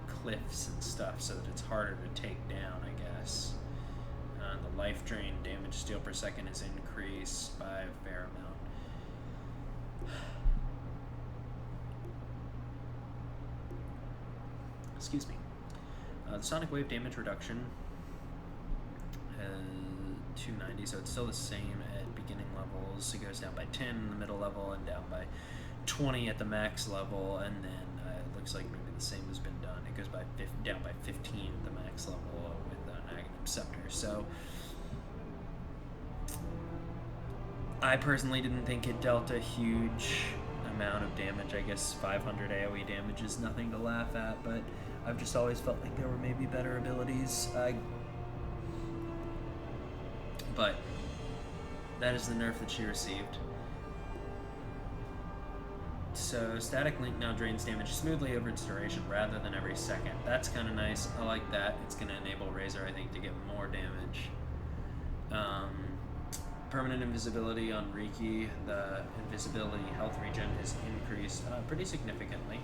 cliffs and stuff, so that it's harder to take down, I guess. The life drain damage steal per second is increased by a fair amount. Excuse me. The sonic wave damage reduction 290, so it's still the same at beginning levels. It goes down by 10 in the middle level and down by 20 at the max level, and then it looks like maybe the same has been done. It goes down by 15 at the max level with Negative Scepter. So I personally didn't think it dealt a huge amount of damage. I guess 500 AoE damage is nothing to laugh at, but I've just always felt like there were maybe better abilities. But that is the nerf that she received. So Static Link now drains damage smoothly over its duration rather than every second. That's kind of nice. I like that. It's going to enable Razor, I think, to get more damage. Permanent invisibility on Riki. The invisibility health regen has increased pretty significantly.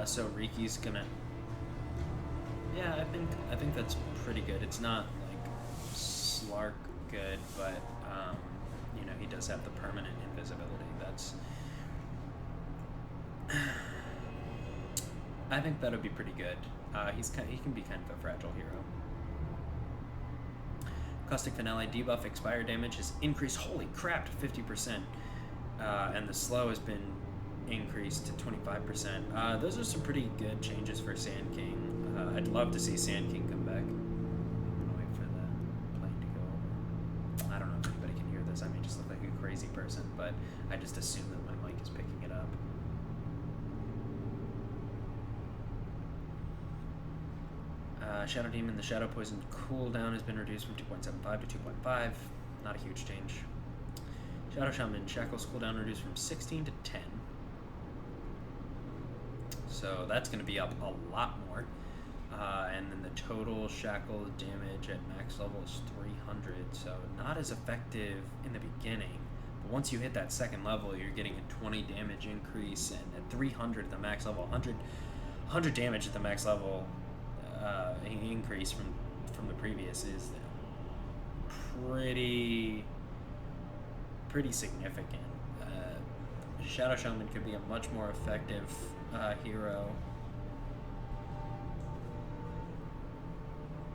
So Riki's gonna... Yeah, I think that's pretty good. It's not like Slark good, but you know, he does have the permanent invisibility. That's I think that'll be pretty good. He can be kind of a fragile hero. Caustic Finale debuff expire damage has increased. Holy crap, to 50%, and the slow has been increased to 25%. Those are some pretty good changes for Sand King. I'd love to see Sand King come back. I'm gonna wait for the plane to go over. I don't know if anybody can hear this. I may just look like a crazy person, but I just assume that my mic is picking it up. Shadow Demon, the Shadow Poison cooldown has been reduced from 2.75 to 2.5. Not a huge change. Shadow Shaman, Shackles cooldown reduced from 16 to 10. So that's going to be up a lot more. And then the total Shackle damage at max level is 300. So not as effective in the beginning. But once you hit that second level, you're getting a 20 damage increase. And at 300 at the max level, 100 damage at the max level increase from the previous is pretty significant. Shadow Shaman could be a much more effective hero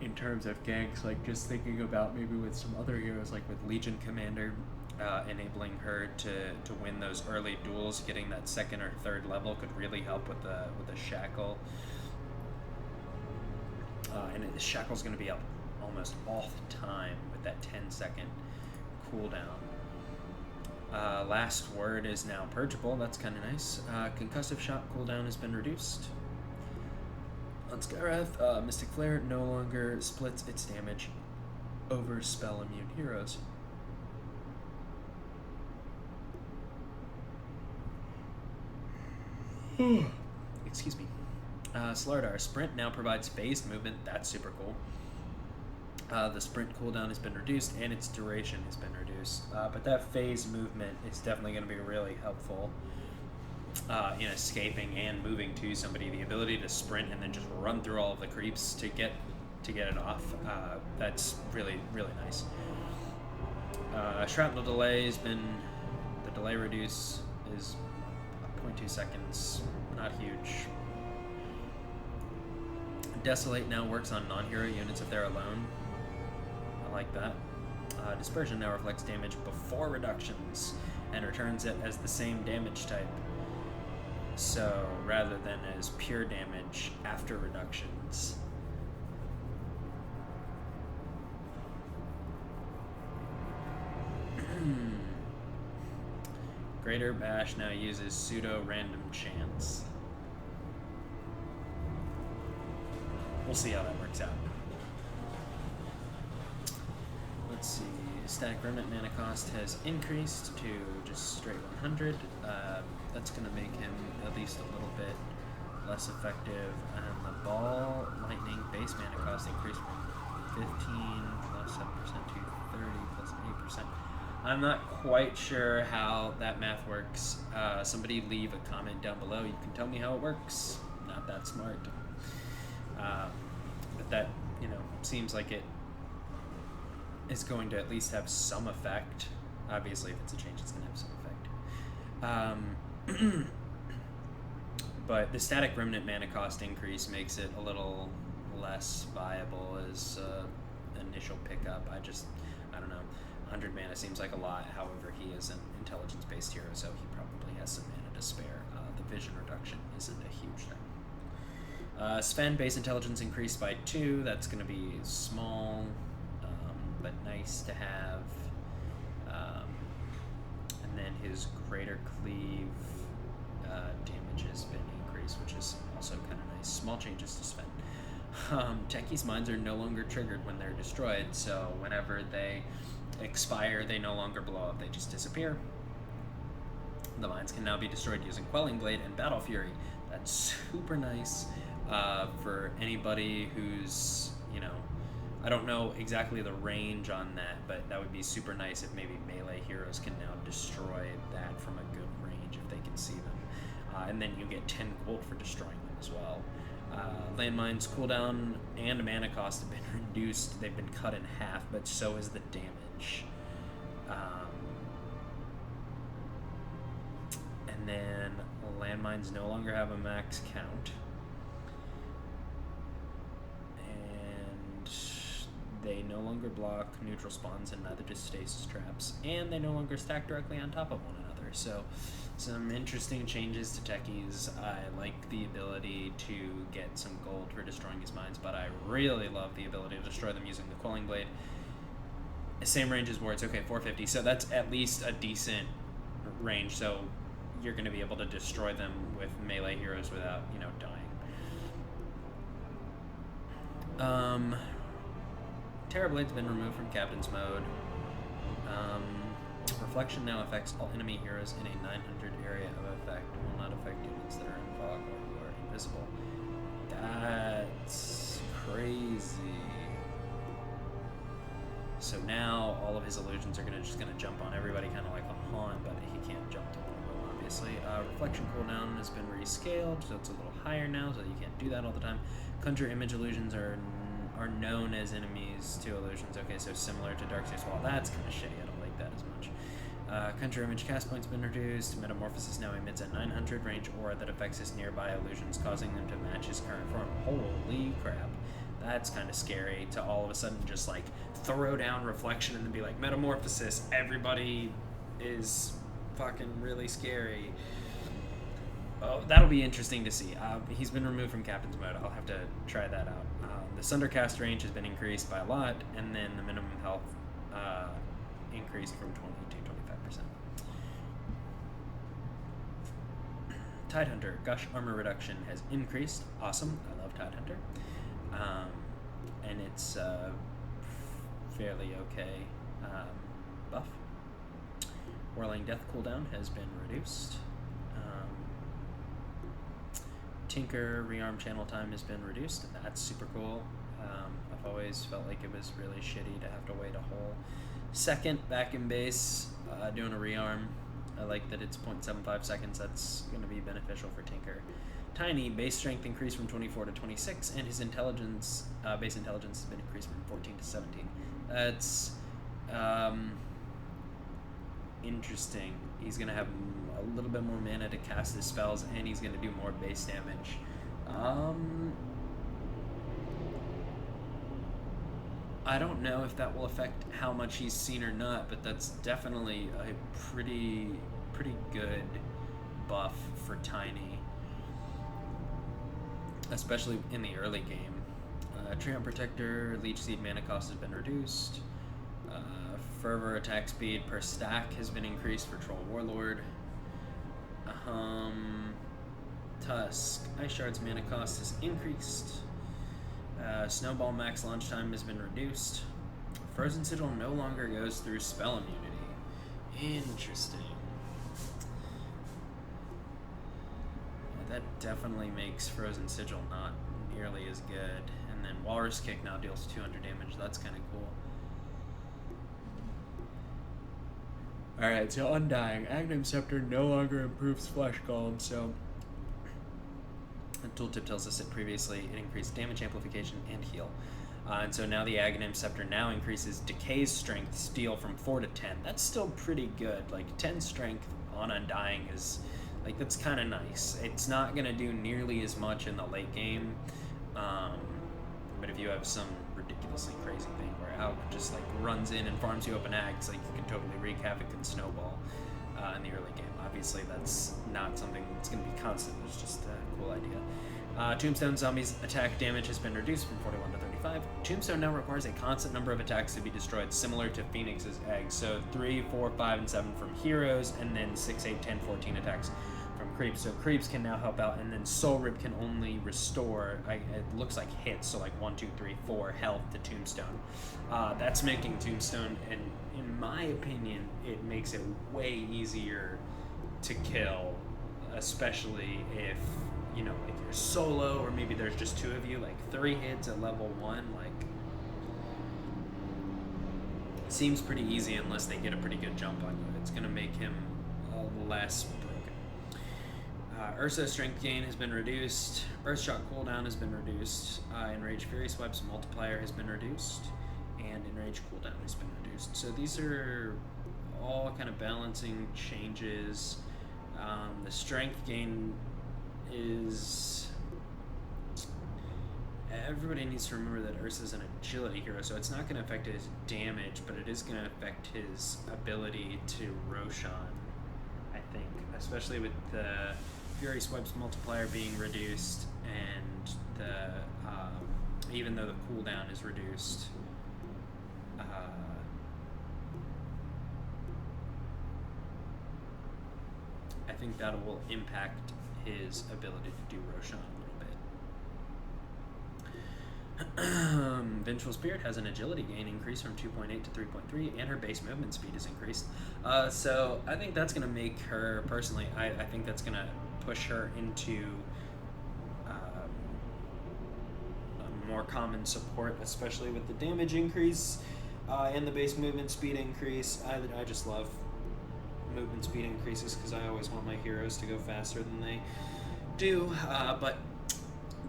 in terms of ganks. Like, just thinking about maybe with some other heroes, like with Legion Commander, enabling her to win those early duels, getting that second or third level could really help with the shackle. And the shackle's going to be up almost all the time with that 10-second cooldown. Last word is now purgeable. That's kind of nice. Concussive shot cooldown has been reduced. On Skywrath, Mystic Flare no longer splits its damage over spell immune heroes. Excuse me. Slardar, Sprint now provides phased movement. That's super cool. The sprint cooldown has been reduced and its duration has been reduced. But that phase movement is definitely going to be really helpful in escaping and moving to somebody. The ability to sprint and then just run through all of the creeps to get it off. That's really, really nice. Shrapnel delay has been... The delay reduce is 0.2 seconds. Not huge. Desolate now works on non-hero units if they're alone. I like that. Dispersion now reflects damage before reductions and returns it as the same damage type. So rather than as pure damage after reductions. Greater Bash now uses pseudo random chance. We'll see how that works out. Let's see. Static Remnant mana cost has increased to just straight 100. That's going to make him at least a little bit less effective. And the Ball Lightning base mana cost increased from 15 plus 7% to 30 plus 8%. I'm not quite sure how that math works. Somebody leave a comment down below. You can tell me how it works. Not that smart. But that, seems like it is going to at least have some effect. Obviously, if it's a change, it's going to have some effect. But the Static Remnant mana cost increase makes it a little less viable as initial pickup. I don't know. 100 mana seems like a lot. However, he is an intelligence-based hero, so he probably has some mana to spare. The vision reduction isn't a huge thing. Sven base intelligence increased by 2. That's going to be small, but nice to have. And then his greater cleave damage has been increased, which is also kind of nice. Small changes to Sven. Techie's mines are no longer triggered when they're destroyed, so whenever they expire, they no longer blow up, they just disappear. The mines can now be destroyed using Quelling Blade and Battle Fury. That's super nice for anybody who's, I don't know exactly the range on that, but that would be super nice if maybe melee heroes can now destroy that from a good range if they can see them. And then you get 10 gold for destroying them as well. Landmines cooldown and mana cost have been reduced. They've been cut in half, but so is the damage. And then landmines no longer have a max count. And they no longer block neutral spawns, and neither do stasis traps. And they no longer stack directly on top of one another. So some interesting changes to techies. I like the ability to get some gold for destroying his mines, but I really love the ability to destroy them using the Quelling Blade. Same range as wards. Okay, 450. So that's at least a decent range. So you're going to be able to destroy them with melee heroes without, dying. Terror Blade's been removed from Captain's mode. Reflection now affects all enemy heroes in a 900 area of effect. Will not affect units that are in fog or who are invisible. That's crazy. So now all of his illusions are just gonna jump on everybody, kind of like a haunt, but he can't jump to them, obviously. Reflection cooldown has been rescaled, so it's a little higher now, so you can't do that all the time. Conjure image illusions are known as enemies to illusions. Okay, so similar to Darkseid's Wall. That's kind of shitty. I don't like that as much. Conjure image cast points been reduced. Metamorphosis now emits a 900 range aura that affects his nearby illusions, causing them to match his current form. Holy crap. That's kind of scary to all of a sudden just like throw down reflection and then be like, Metamorphosis, everybody is fucking really scary. Oh, that'll be interesting to see. He's been removed from Captain's mode. I'll have to try that out. The Sundercast range has been increased by a lot, and then the minimum health increased from 20 to 25%. Tidehunter, Gush armor reduction has increased. Awesome. I love Tidehunter. And it's fairly okay buff. Whirling Death cooldown has been reduced. Tinker rearm channel time has been reduced, and that's super cool. I've always felt like it was really shitty to have to wait a whole second back in base doing a rearm. I like that it's 0.75 seconds. That's going to be beneficial for Tinker. Tiny, base strength increased from 24 to 26, and his intelligence, base intelligence has been increased from 14 to 17. That's interesting. He's going to have a little bit more mana to cast his spells, and he's going to do more base damage. I don't know if that will affect how much he's seen or not, but that's definitely a pretty good buff for Tiny, especially in the early game. Treant Protector, Leech Seed mana cost has been reduced. Fervor attack speed per stack has been increased for Troll Warlord. Tusk, Ice Shard's mana cost is increased. Snowball max launch time has been reduced. Frozen Sigil no longer goes through spell immunity. Interesting. Yeah, that definitely makes Frozen Sigil not nearly as good. And then Walrus Kick now deals 200 damage. That's kind of cool. Alright, so Undying. Aghanim Scepter no longer improves Flesh Golem, so the tooltip tells us that previously it increased damage amplification and heal. And so now the Aghanim Scepter now increases Decay's strength steal from 4 to 10. That's still pretty good. Like 10 strength on Undying is like, that's kind of nice. It's not going to do nearly as much in the late game. But if you have some ridiculously crazy thing where Alk just like runs in and farms you up an Ags, like you can totally wreak havoc and snowball in the early game. Obviously that's not something that's going to be constant. It's just a cool idea. Tombstone Zombies attack damage has been reduced from 41 to 35. Tombstone now requires a constant number of attacks to be destroyed, similar to Phoenix's eggs. So 3, 4, 5, and 7 from heroes, and then 6, 8, 10, 14 attacks from creeps. So creeps can now help out, and then Soul Rip can only restore, it looks like hits, so like 1, 2, 3, 4 health to Tombstone. That's making Tombstone, and in my opinion, it makes it way easier to kill, especially if, you know, like you're solo, or maybe there's just 2 of you, like 3 hits at level 1, like, seems pretty easy unless they get a pretty good jump on you. It's gonna make him less broken. Ursa's strength gain has been reduced. Burst shot cooldown has been reduced. Enrage Fury Swipe's multiplier has been reduced, and Enrage cooldown has been reduced. So these are all kind of balancing changes. The strength gain is... Everybody needs to remember that Ursa's an agility hero, so it's not going to affect his damage, but it is going to affect his ability to Roshan, I think, especially with the Fury Swipe's multiplier being reduced, and the even though the cooldown is reduced, I think that will impact his ability to do Roshan a little bit. Vengeful Spirit has an agility gain increase from 2.8 to 3.3, and her base movement speed is increased. So I think that's going to make her, personally, I think that's going to push her into a more common support, especially with the damage increase and the base movement speed increase. I just love movement speed increases because I always want my heroes to go faster than they do. But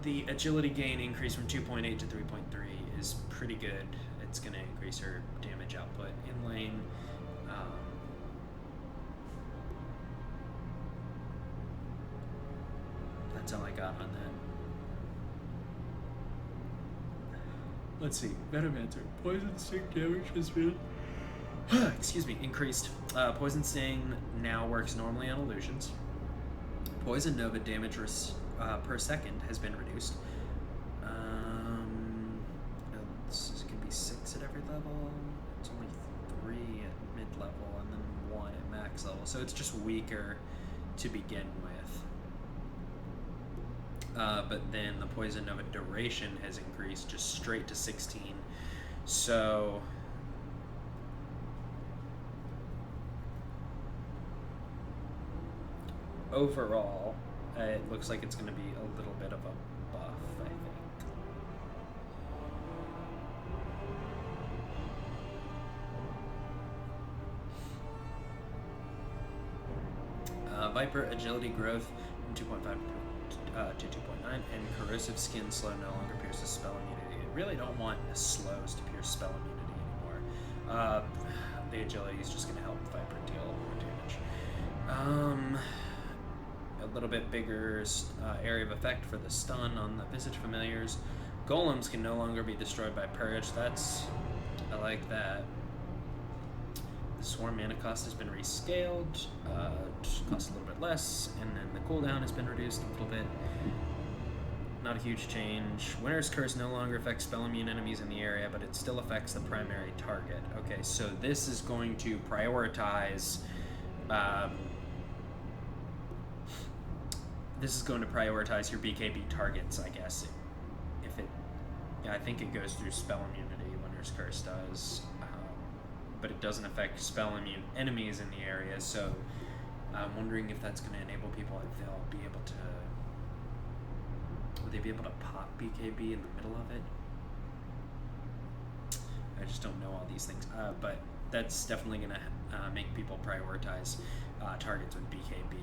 the agility gain increase from 2.8 to 3.3 is pretty good. It's going to increase her damage output in lane. That's all I got on that. Let's see. Venomancer. Poison Sting damage has been excuse me, increased. Poison Sting now works normally on illusions. Poison Nova damage per second has been reduced. This can be 6 at every level. It's only 3 at mid-level, and then 1 at max level. So it's just weaker to begin with. But then the Poison Nova duration has increased just straight to 16. So overall, it looks like it's going to be a little bit of a buff, I think. Viper agility growth from 2.5 to 2.9, and corrosive skin slow no longer pierces spell immunity. I really don't want slows to pierce spell immunity anymore. The agility is just going to help Viper deal more damage. A little bit bigger area of effect for the stun on the Visage Familiars. Golems can no longer be destroyed by Purge. I like that. The Swarm mana cost has been rescaled, costs a little bit less, and then the cooldown has been reduced a little bit. Not a huge change. Winter's Curse no longer affects spell immune enemies in the area, but it still affects the primary target. Okay, so this is going to prioritize... this is going to prioritize your BKB targets, I guess. If it... Yeah, I think it goes through spell immunity, Winter's Curse does. But it doesn't affect spell immune enemies in the area, so I'm wondering if that's going to enable people, if they'll be able to... Would they be able to pop BKB in the middle of it? I just don't know all these things. But that's definitely going to make people prioritize targets with BKB.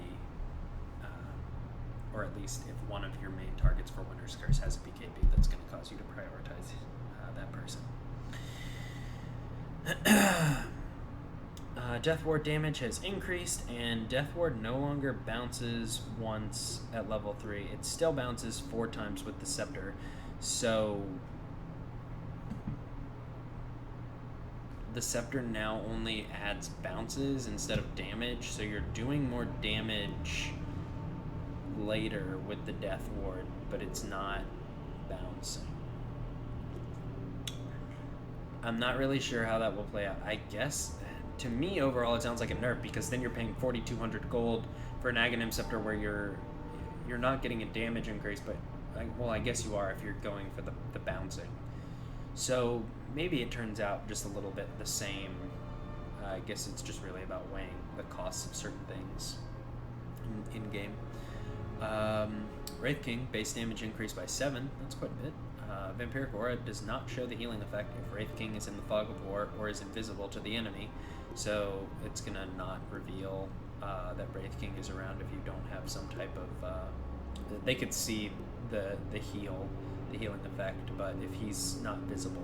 Or at least if one of your main targets for Winter's Curse has a BKB, that's going to cause you to prioritize that person. Death Ward damage has increased, and Death Ward no longer bounces once at level 3. It still bounces 4 times with the Scepter, so the Scepter now only adds bounces instead of damage, so you're doing more damage later with the Death Ward, but it's not bouncing. I'm not really sure how that will play out. I guess, to me, overall, it sounds like a nerf, because then you're paying 4,200 gold for an Aghanim Scepter where you're not getting a damage increase, but, well, I guess you are if you're going for the bouncing. So maybe it turns out just a little bit the same. I guess it's just really about weighing the costs of certain things in-game. Wraith King, base damage increased by 7. That's quite a bit. Vampiric Aura does not show the healing effect if Wraith King is in the Fog of War or is invisible to the enemy, so it's going to not reveal that Wraith King is around if you don't have some type of... they could see the healing effect, but if he's not visible,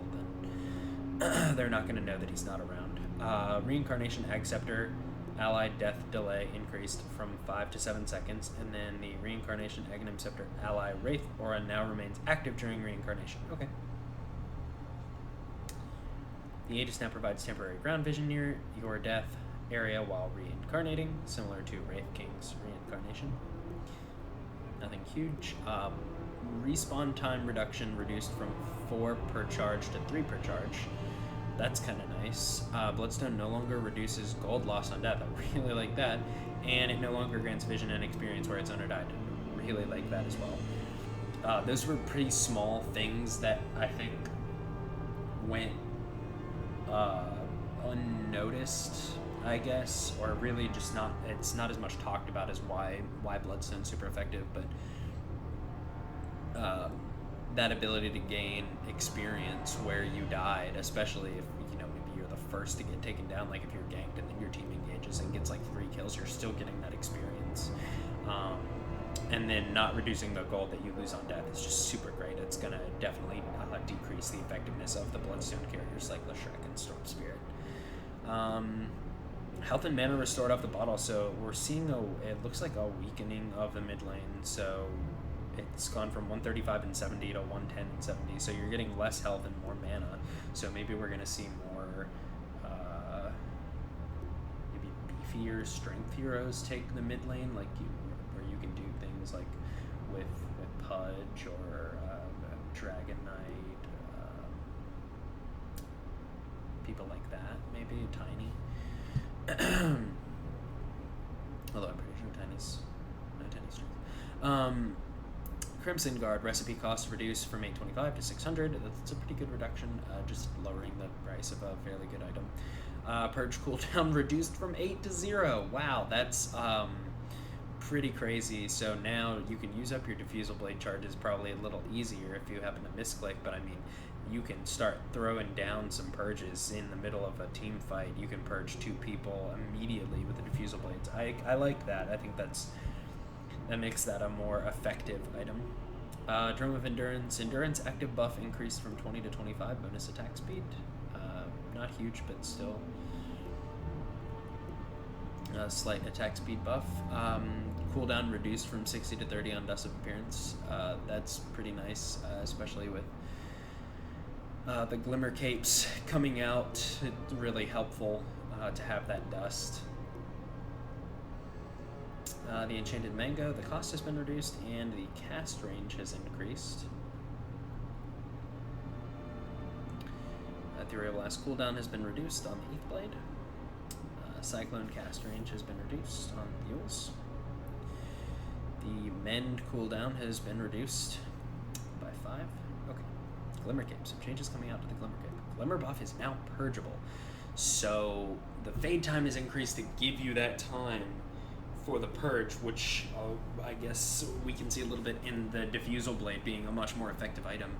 then they're not going to know that he's not around. Reincarnation Ag Scepter, allied death delay increased from 5 to 7 seconds, and then the Reincarnation Aghanim Scepter ally Wraith Aura now remains active during reincarnation. Okay. The Aegis now provides temporary ground vision near your death area while reincarnating, similar to Wraith King's reincarnation. Nothing huge. Respawn time reduction reduced from 4 per charge to 3 per charge. That's kind of nice. Bloodstone no longer reduces gold loss on death. I really like that. And it no longer grants vision and experience where it's died. I really like that as well. Those were pretty small things that I think went unnoticed, I guess, or really just not, it's not as much talked about as why Bloodstone's super effective, but that ability to gain experience where you died, especially if, maybe you're the first to get taken down, like if you're ganked and then your team engages and gets like 3 kills, you're still getting that experience. And then not reducing the gold that you lose on death is just super great. It's going to definitely decrease the effectiveness of the Bloodstone carriers like Leshrac and Storm Spirit. Health and mana restored off the bottle, so we're seeing it looks like a weakening of the mid lane, so it's gone from 135 and 70 to 110 and 70, so you're getting less health and more mana, so maybe we're going to see more maybe beefier strength heroes take the mid lane, like where you can do things like with Pudge or Dragon Knight, people like that, maybe Tiny. Although I'm pretty sure Tiny's strength. Crimson Guard recipe cost reduced from 825 to 600. That's a pretty good reduction, just lowering the price of a fairly good item. Purge cooldown reduced from 8 to 0. Wow, that's pretty crazy. So now you can use up your Diffusal Blade charges probably a little easier if you happen to misclick, but I mean, you can start throwing down some purges in the middle of a team fight. You can purge 2 people immediately with the Diffusal Blades. I like that. I think that makes that a more effective item. Drum of Endurance. Endurance active buff increased from 20 to 25 bonus attack speed. Not huge, but still a slight attack speed buff. Cooldown reduced from 60 to 30 on Dust of Appearance. That's pretty nice, especially with the Glimmer Capes coming out. It's really helpful to have that dust. The Enchanted Mango, the cost has been reduced and the cast range has increased. Ethereal Blast cooldown has been reduced on the Eth Blade. Cyclone cast range has been reduced on Mules. The Mend cooldown has been reduced by 5. Okay. Glimmer Cape. Some changes coming out to the Glimmer Cape. Glimmer buff is now purgeable. So the fade time is increased to give you that time for the purge, which I guess we can see a little bit in the Diffusal Blade being a much more effective item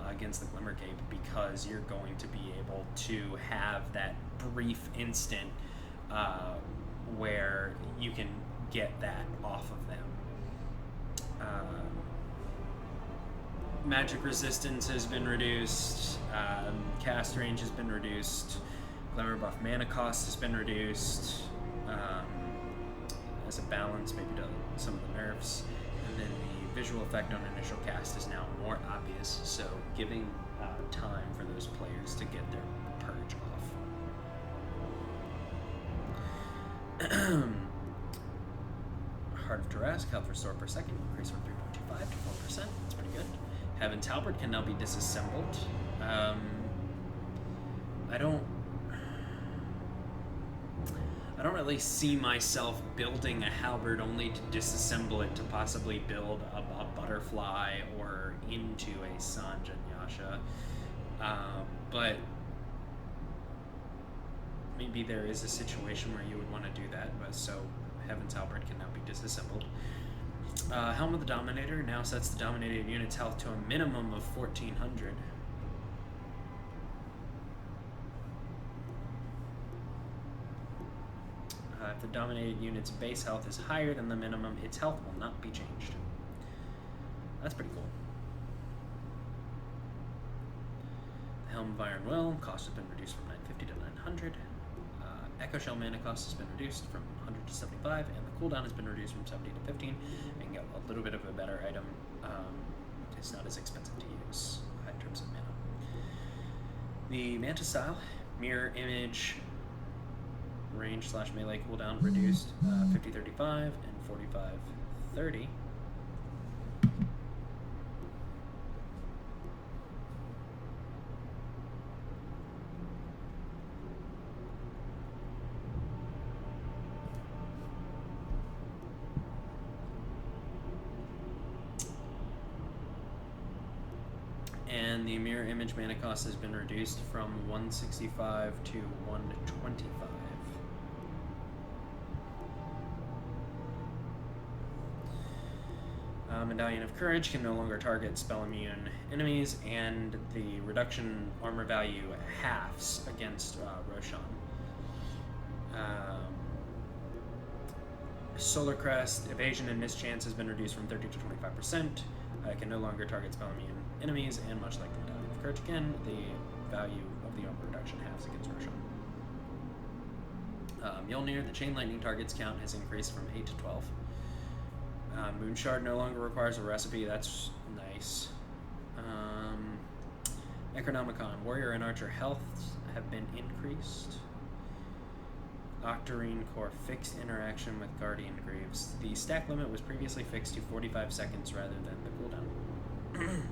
against the Glimmer Cape, because you're going to be able to have that brief instant where you can get that off of them. Magic resistance has been reduced, cast range has been reduced, Glimmer buff mana cost has been reduced, as a balance maybe to some of the nerfs, and then the visual effect on initial cast is now more obvious, so giving time for those players to get their purge off. Heart of Tarrasque, health restore per second, increase from 3.25 to 4%. That's pretty good. Heaven's Halberd can now be disassembled. I don't really see myself building a halberd only to disassemble it to possibly build a butterfly or into a Sanj and Yasha. But maybe there is a situation where you would want to do that, but so Heaven's Halberd can now be disassembled. Helm of the Dominator now sets the dominated unit's health to a minimum of 1400. If the dominated unit's base health is higher than the minimum, its health will not be changed. That's pretty cool. The Helm of Iron Will cost has been reduced from 950 to 900. Echo Shell mana cost has been reduced from 100 to 75, and the cooldown has been reduced from 70 to 15. And get a little bit of a better item. It's not as expensive to use in terms of mana. The Manta Style, Mirror Image, range / melee cooldown reduced 50-35 and 45-30. And the Mirror Image mana cost has been reduced from 165 to 125. Medallion of Courage can no longer target spell immune enemies, and the reduction armor value halves against Roshan. Solar Crest, evasion and mischance has been reduced from 30 to 25%. It can no longer target spell immune enemies, and much like the Medallion of Courage again, the value of the armor reduction halves against Roshan. Mjolnir, the Chain Lightning targets count has increased from 8 to 12. Moonshard no longer requires a recipe, that's nice. Necronomicon, Warrior and Archer health have been increased. Octarine Core fixed interaction with Guardian Greaves. The stack limit was previously fixed to 45 seconds rather than the cooldown.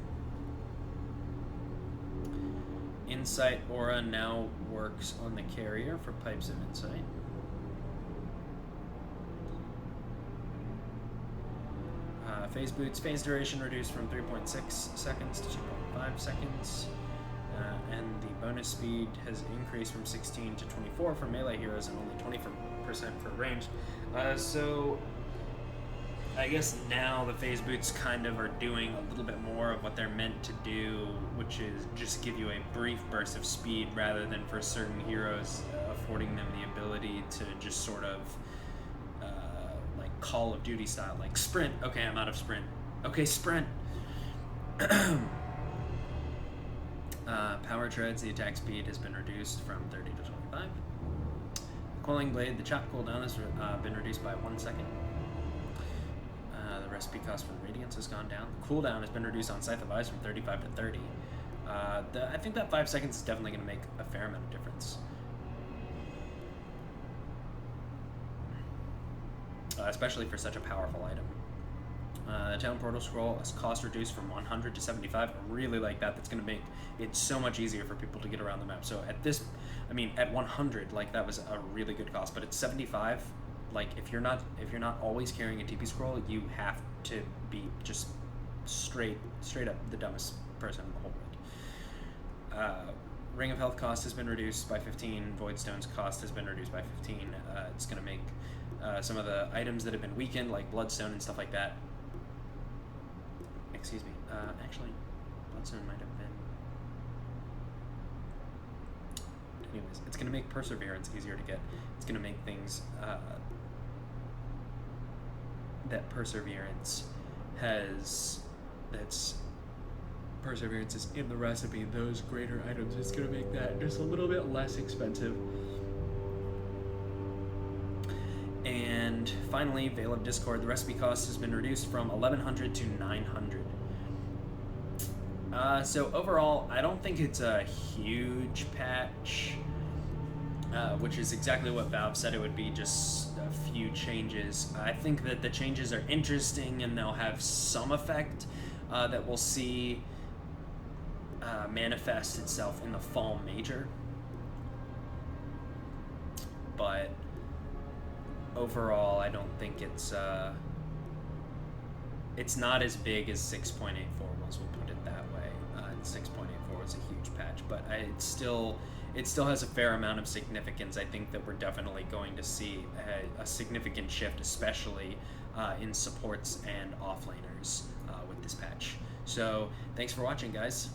Insight Aura now works on the carrier for Pipes of Insight. Phase Boots, phase duration reduced from 3.6 seconds to 2.5 seconds. And the bonus speed has increased from 16 to 24 for melee heroes and only 20% for ranged. So I guess now the phase boots kind of are doing a little bit more of what they're meant to do, which is just give you a brief burst of speed rather than for certain heroes affording them the ability to just sort of like Call of Duty style, like sprint. Okay, I'm out of sprint. Okay, sprint. Power Treads, the attack speed has been reduced from 30 to 25. Quelling Blade, the chop cooldown has been reduced by 1 second. The recipe cost for Radiance has gone down. The cooldown has been reduced on Scythe of Eyes from 35 to 30. I think that 5 seconds is definitely going to make a fair amount of difference. especially for such a powerful item. Town Portal Scroll is cost reduced from 100 to 75. I really like that. That's going to make it so much easier for people to get around the map. So at this, I mean, at 100, like, that was a really good cost. But at 75, like, if you're not always carrying a TP scroll, you have to be just straight up the dumbest person in the whole world. Ring of Health cost has been reduced by 15. Voidstone's cost has been reduced by 15. It's going to make some of the items that have been weakened, like Bloodstone and stuff like that. Excuse me. Actually, Bloodstone might have been. Anyways, it's going to make Perseverance easier to get. It's going to make things that Perseverance has. Perseverance is in the recipe. Those greater items. It's going to make that just a little bit less expensive. And finally, Veil of Discord. The recipe cost has been reduced from 1,100 to 900. So overall, I don't think it's a huge patch, which is exactly what Valve said it would be, just a few changes. I think that the changes are interesting and they'll have some effect that we'll see manifest itself in the fall major. But overall, I don't think it's not as big as 6.84 was, we'll put it that way. 6.84 was a huge patch, but it still has a fair amount of significance. I think that we're definitely going to see a significant shift, especially in supports and offlaners with this patch. So thanks for watching, guys.